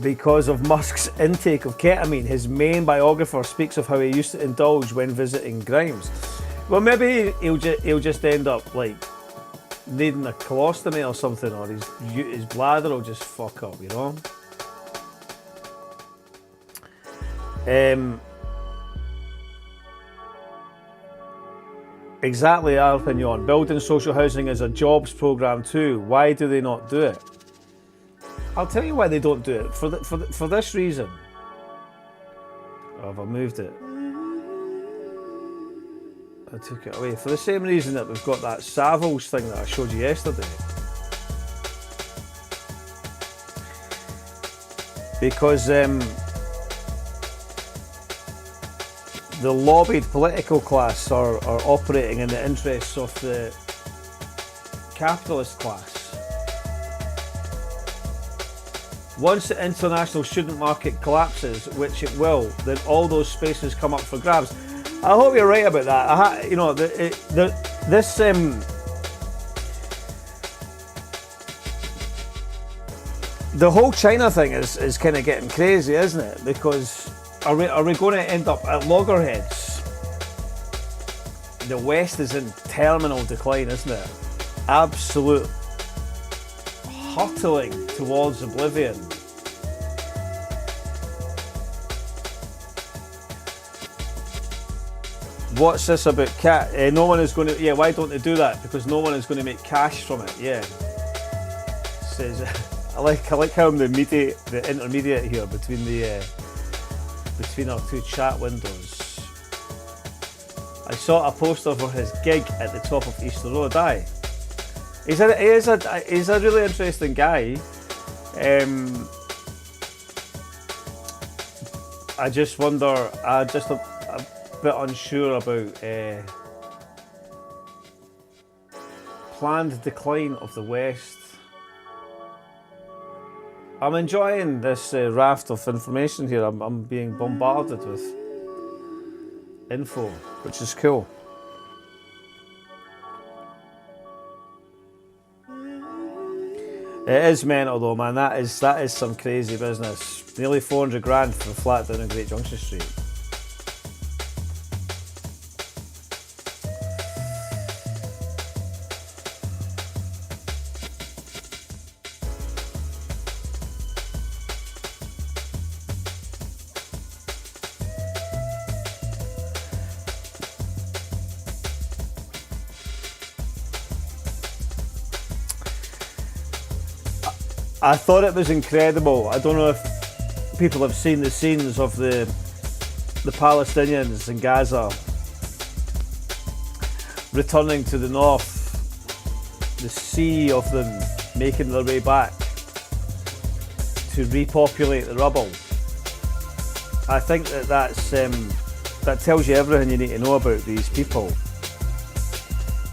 because of Musk's intake of ketamine. His main biographer speaks of how he used to indulge when visiting Grimes. Well, maybe he'll just end up like needing a colostomy or something, or his bladder will just fuck up, you know. Exactly, our opinion. Building social housing is a jobs programme too. Why do they not do it? I'll tell you why they don't do it. For this reason. Oh, have I moved it? I took it away. For the same reason that we've got that Savills thing that I showed you yesterday. Because the lobbied political class are operating in the interests of the capitalist class. Once the international student market collapses, which it will, then all those spaces come up for grabs. I hope you're right about that. The whole China thing is kind of getting crazy, isn't it? Because are we going to end up at loggerheads? The West is in terminal decline, isn't it? Absolute hurtling towards oblivion. What's this about no one is going to... Yeah, why don't they do that? Because no one is going to make cash from it. Yeah. Says... I like how I'm the intermediate here between our two chat windows. I saw a poster for his gig at the top of Easter Road. Aye. He's a really interesting guy. I just wonder. I'm just a bit unsure about planned decline of the West. I'm enjoying this raft of information here. I'm being bombarded with info, which is cool. It is mental though, man. That is some crazy business. Nearly 400 grand for a flat down in Great Junction Street. I thought it was incredible. I don't know if people have seen the scenes of the Palestinians in Gaza returning to the north, the sea of them making their way back to repopulate the rubble. I think that tells you everything you need to know about these people.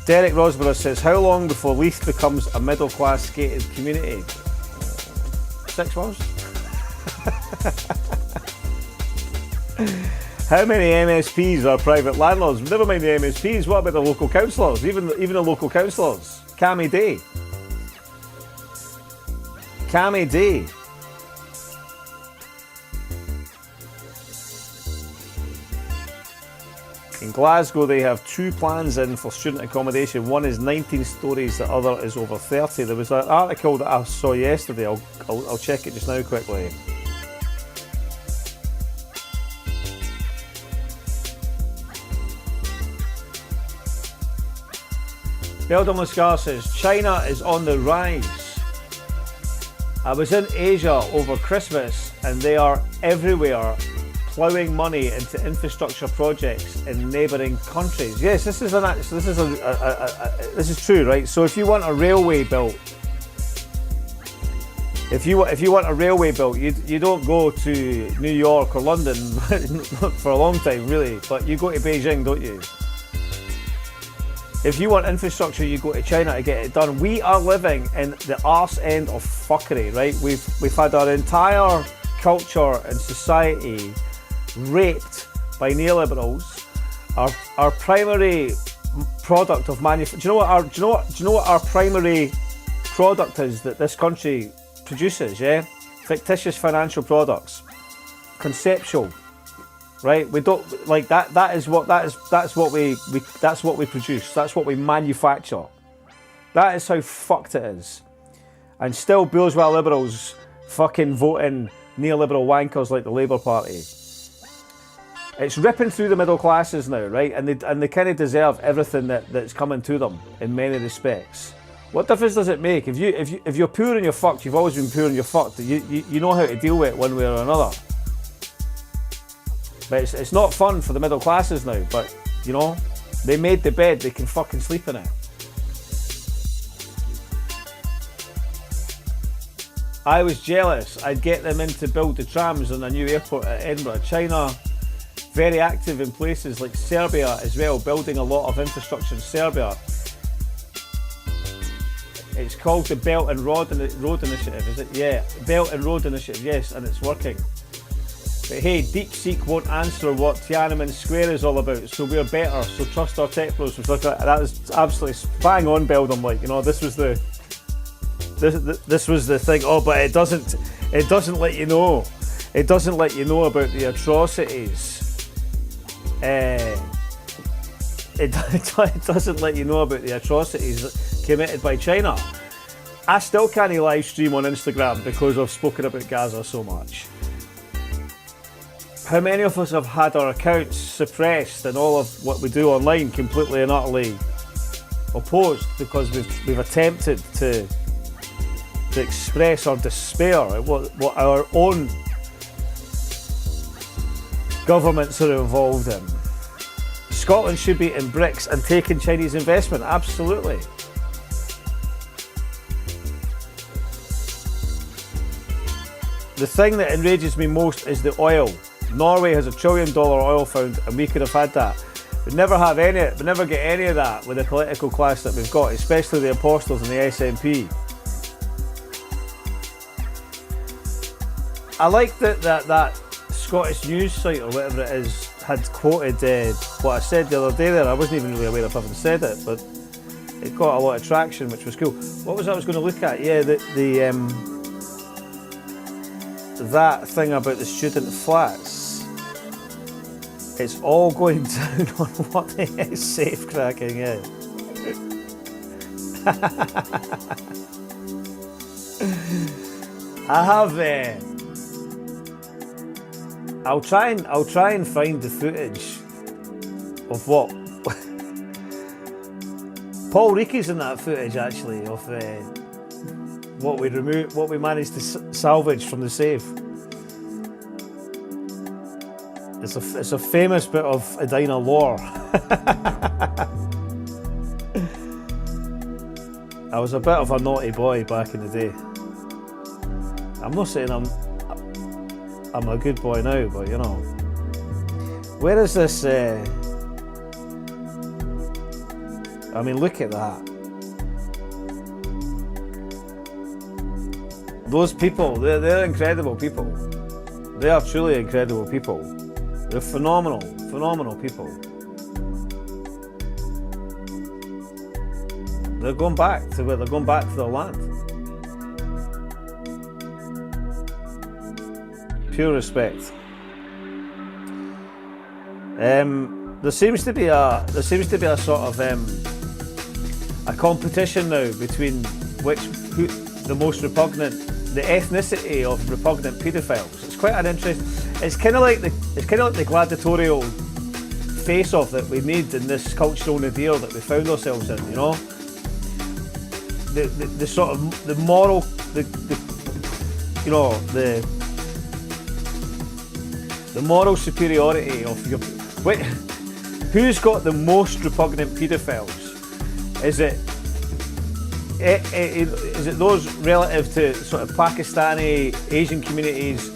Derek Rosborough says, how long before Leith becomes a middle class gated community? 6 months? How many MSPs are private landlords? Never mind the MSPs, what about the local councillors? Even the local councillors. Cammy Day. Cammy Day. In Glasgow, they have 2 plans in for student accommodation. One is 19 stories, the other is over 30. There was an article that I saw yesterday. I'll check it just now quickly. Beldam Lascar says, China is on the rise. I was in Asia over Christmas and they are everywhere ploughing money into infrastructure projects in neighbouring countries. Yes, this is true, right? So if you want a railway built, if you want a railway built, you don't go to New York or London for a long time, really, but you go to Beijing, don't you? If you want infrastructure, you go to China to get it done. We are living in the arse end of fuckery, right? We've had our entire culture and society raped by neoliberals. Our primary product of manufacture. Do you know what our primary product is that this country produces? Yeah, fictitious financial products, conceptual. Right? We don't like that. That's what we produce. That's what we manufacture. That is how fucked it is. And still, bourgeois liberals fucking voting neoliberal wankers like the Labour Party. It's ripping through the middle classes now, right? And they kind of deserve everything that's coming to them in many respects. What difference does it make if you're poor and you're fucked? You've always been poor and you're fucked. You know how to deal with it one way or another. But it's not fun for the middle classes now. But you know, they made the bed; they can fucking sleep in it. I was jealous. I'd get them in to build the trams on a new airport at Edinburgh. China very active in places like Serbia as well, building a lot of infrastructure in Serbia. It's called the Belt and Road Initiative, is it? Yeah, Belt and Road Initiative, yes, and it's working. But hey, DeepSeek won't answer what Tiananmen Square is all about, so we're better, so trust our tech bros. That was absolutely bang on, Beldam, like, you know, this was the thing. Oh, but it doesn't let you know. It doesn't let you know about the atrocities. It doesn't let you know about the atrocities committed by China. I still can't live stream on Instagram because I've spoken about Gaza so much. How many of us have had our accounts suppressed and all of what we do online completely and utterly opposed because we've attempted to express our despair at what our own governments are involved in? Scotland should be in BRICS and taking Chinese investment, absolutely. The thing that enrages me most is the oil. Norway has $1 trillion oil fund and we could have had that. We never have any, we never get any of that with the political class that we've got, especially the apostles and the SNP. I like that Scottish news site or whatever it is had quoted what I said the other day there. I wasn't even really aware of having said it, but it got a lot of traction, which was cool. What was I was going to look at? Yeah, that thing about the student flats. It's all going down on WhatTheX safe cracking, yeah. I have. I'll try and find the footage of what Paul Reeky's in that footage actually of what we managed to salvage from the safe. It's a famous bit of Edina lore. I was a bit of a naughty boy back in the day. I'm not saying I'm a good boy now, but you know. Where is this? I mean, look at that. Those people, they're incredible people. They are truly incredible people. They're phenomenal people. They're going back to their land. Pure respect. There seems to be a sort of a competition now between the most repugnant, the ethnicity of repugnant paedophiles. It's quite an interest. It's kind of like the gladiatorial face-off that we need in this cultural nadir that we found ourselves in. You know, the sort of the moral, the moral superiority of your. Wait, who's got the most repugnant paedophiles? Is it those relative to sort of Pakistani, Asian communities,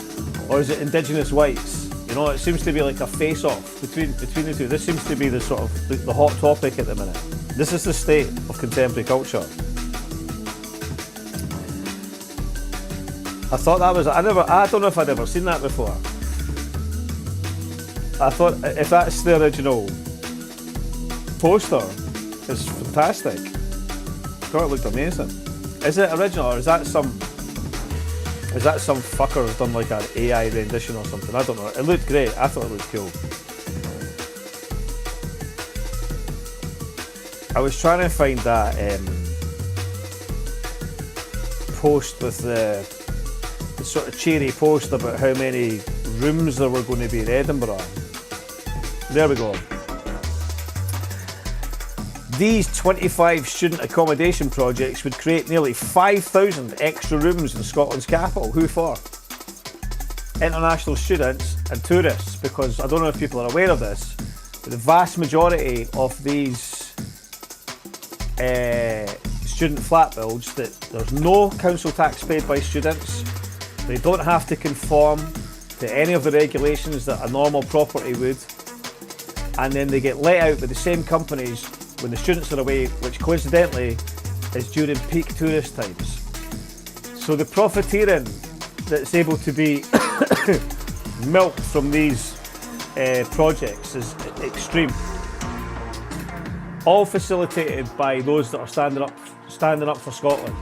or is it indigenous whites? You know, it seems to be like a face-off between the two. This seems to be the sort of the hot topic at the minute. This is the state of contemporary culture. I thought that was. I don't know if I'd ever seen that before. I thought if that's the original poster, it's fantastic. I thought it looked amazing. Is it original or is that some fucker who's done like an AI rendition or something? I don't know. It looked great. I thought it looked cool. I was trying to find that post with the sort of cheery post about how many rooms there were going to be in Edinburgh. There we go. These 25 student accommodation projects would create nearly 5,000 extra rooms in Scotland's capital. Who for? International students and tourists, because I don't know if people are aware of this, but the vast majority of these student flat builds, that there's no council tax paid by students. They don't have to conform to to any of the regulations that a normal property would, and then they get let out by the same companies when the students are away, which coincidentally is during peak tourist times. So the profiteering that's able to be milked from these projects is extreme. All facilitated by those that are standing up for Scotland.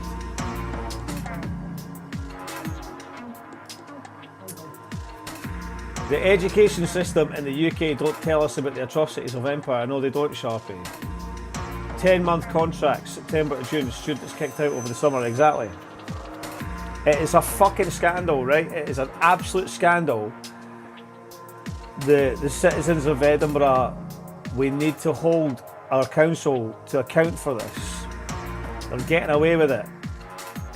The education system in the UK don't tell us about the atrocities of empire. No, they don't, Sharpie. 10-month contracts, September to June, students kicked out over the summer, exactly. It is a fucking scandal, right? It is an absolute scandal. The citizens of Edinburgh, we need to hold our council to account for this. They're getting away with it.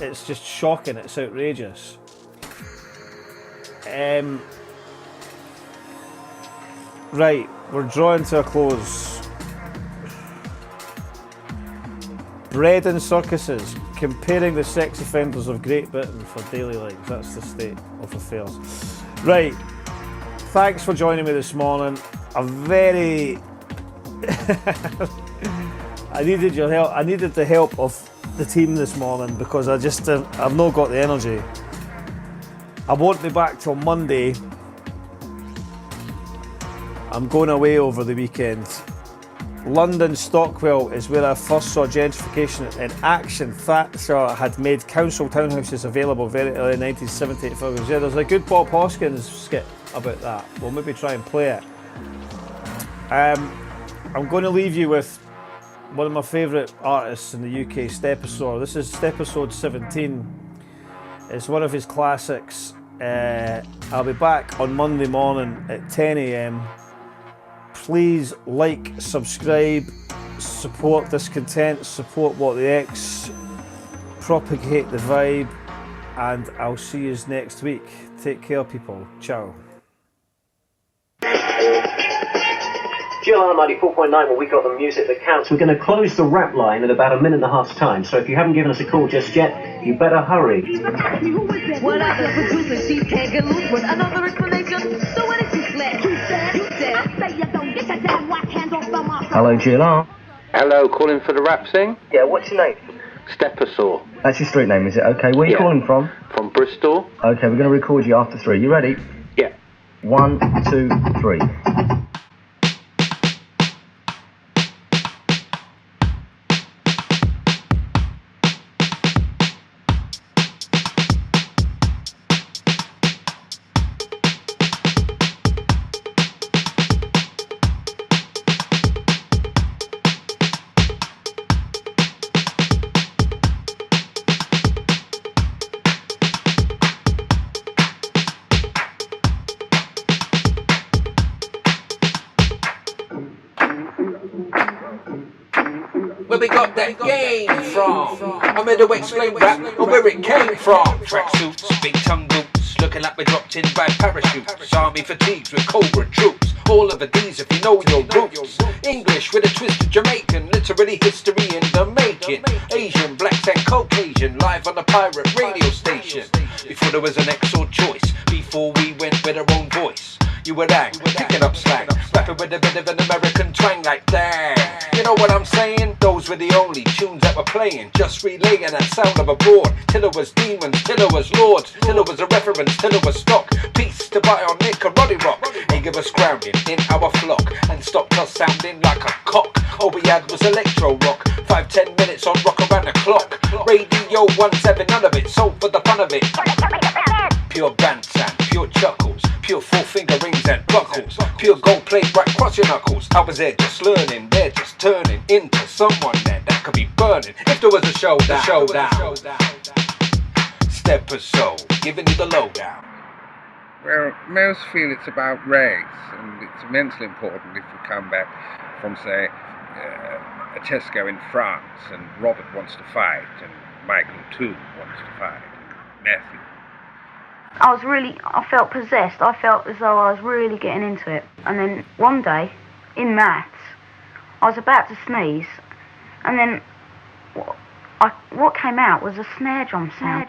It's just shocking, it's outrageous. Right, we're drawing to a close. Bread and circuses, comparing the sex offenders of Great Britain for daily lives. That's the state of affairs. Right, thanks for joining me this morning. I needed your help. I needed the help of the team this morning because I've not got the energy. I won't be back till Monday. I'm going away over the weekend. London Stockwell is where I first saw gentrification in action. Thatcher had made council townhouses available very early in 1978. Yeah, there's a good Bob Hoskins skit about that. We'll maybe try and play it. I'm going to leave you with one of my favourite artists in the UK, Stepasaur. This is Stepasaur 17. It's one of his classics. I'll be back on Monday morning at 10 AM. Please like, subscribe, support Discontent, support WhatTheX, propagate the vibe, and I'll see you next week. Take care, people. Ciao. GLR 94.9, where we got the music that counts. We're going to close the rap line in about a minute and a half's time, so if you haven't given us a call just yet, you better hurry. What up, the producer? She's tagging loose with another explanation. So what is you said? You said. Say you don't get your damn white hands off the mouth. Hello, GLR. Hello, calling for the rap thing? Yeah, what's your name? Stepasaur. That's your street name, is it? Okay, where are you calling from? From Bristol. Okay, we're going to record you after 3. You ready? Yeah. 1, 2, 3. Where we got that game from? I'm here to explain rap and where it came from. Tracksuits, big tongue boots, looking like we dropped in by parachutes. Army fatigues with Cobra troops. All of the D's if you know your roots. English with a twist of Jamaican, literally history in the making. Asian, blacks and Caucasian, live on a pirate radio station. Before there was an X or choice, before we went with our own voice. You were dang, picking up slang, rapping with a bit of an American twang like dang. You know what I'm saying? Those were the only tunes that were playing, just relaying that sound of a board. Till it was demons, till it was lords, till it was a reference, till it was stock. Peace to Bionic and Roddy Rock. They give us grounding in our flock and stopped us sounding like a cock. All we had was electro rock, 5-10 minutes on rock around the clock. Radio 17, none of it, so for the fun of it. Pure banter, pure chuckles, pure 4-finger rings and buckles, pure gold plate right across your knuckles. I was there just learning, they're just turning into someone there that could be burning if there was a showdown. Stepasaur, giving you the lowdown. Well, most feel it's about race, and it's immensely important if we come back from, say, a Tesco in France, and Robert wants to fight, and Michael too wants to fight, and Matthew. I felt possessed. I felt as though I was really getting into it. And then one day, in maths, I was about to sneeze, and then what came out was a snare drum sound.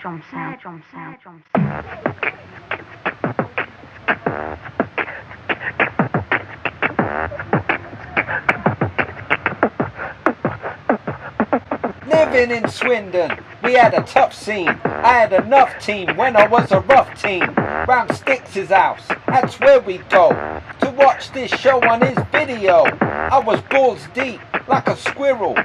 Living in Swindon, we had a tough scene. I had enough team when I was a rough team. Round Stix's house, that's where we'd go to watch this show on his video. I was balls deep, like a squirrel.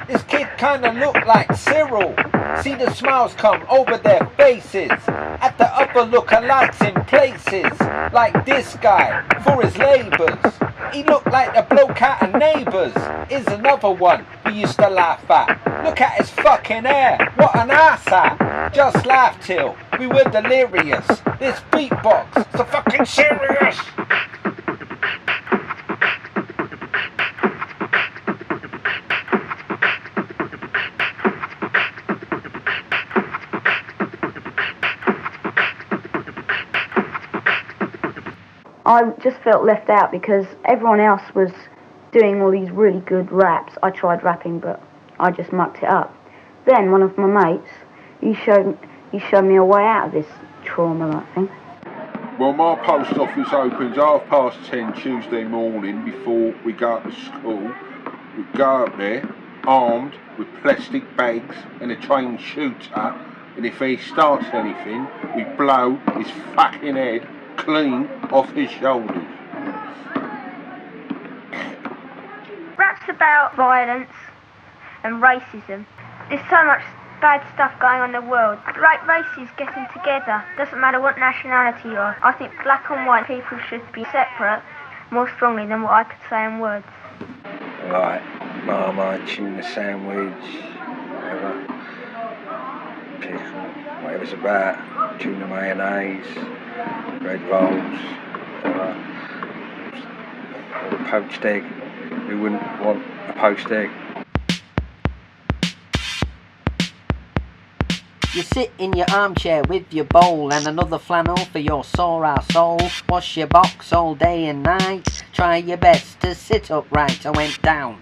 This kid kinda looked like Cyril. See the smiles come over their faces at the upper lookalikes in places like this guy for his labours. He looked like the bloke out of Neighbours. Is another one we used to laugh at. Look at his fucking hair, what an ass hat. Just laugh till we were delirious. This beatbox, so fucking serious. I just felt left out because everyone else was doing all these really good raps. I tried rapping, but I just mucked it up. Then one of my mates, he showed me a way out of this trauma, I think. Well, my post office opens 10:30 Tuesday morning before we go to school. We go up there, armed with plastic bags and a trained shooter, and if he starts anything, we blow his fucking head clean off his shoulders. Rap's about violence and racism. There's so much bad stuff going on in the world. Like races getting together. Doesn't matter what nationality you are. I think black and white people should be separate more strongly than what I could say in words. Like Marmite, tuna sandwich, whatever. Pickle, whatever's about. Tuna mayonnaise, bread rolls, whatever. Or a poached egg. Who wouldn't want a poached egg? You sit in your armchair with your bowl and another flannel for your sore arsehole. Wash your box all day and night. Try your best to sit upright. I went down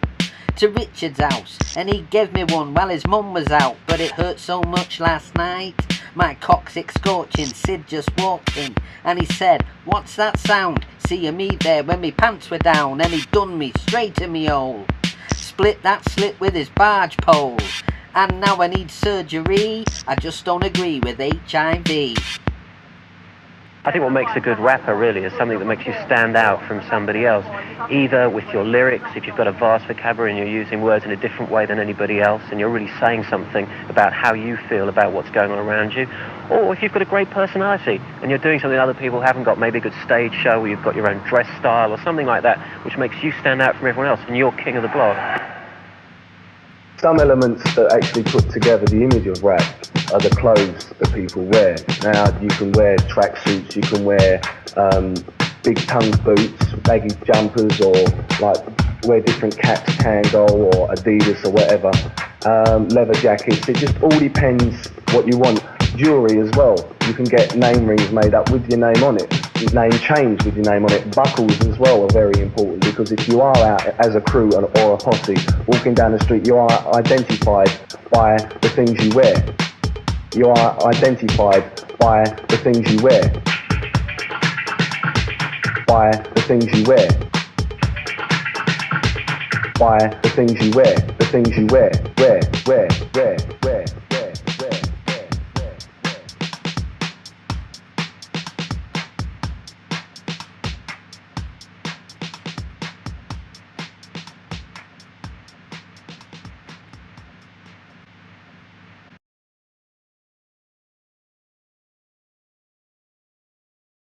to Richard's house and he gave me one while his mum was out, but it hurt so much last night. My coccyx scorching. Sid just walked in and he said, "What's that sound?" Seeing me there when me pants were down, and he done me straight in me hole. Split that slit with his barge pole, and now I need surgery. I just don't agree with HIV. I think what makes a good rapper really is something that makes you stand out from somebody else, either with your lyrics, if you've got a vast vocabulary and you're using words in a different way than anybody else and you're really saying something about how you feel about what's going on around you, or if you've got a great personality and you're doing something other people haven't got, maybe a good stage show where you've got your own dress style or something like that, which makes you stand out from everyone else and you're king of the block. Some elements that actually put together the image of rap are the clothes that people wear. Now you can wear tracksuits, you can wear big tongue boots, baggy jumpers, or like wear different caps, Kangol or Adidas or whatever, leather jackets. It just all depends what you want. Jewellery as well. You can get name rings made up with your name on it. Name change with your name on it. Buckles as well are very important, because if you are out as a crew or a posse walking down the street, you are identified by the things you wear. You are identified by the things you wear. By the things you wear. By the things you wear. The things you wear. Wear.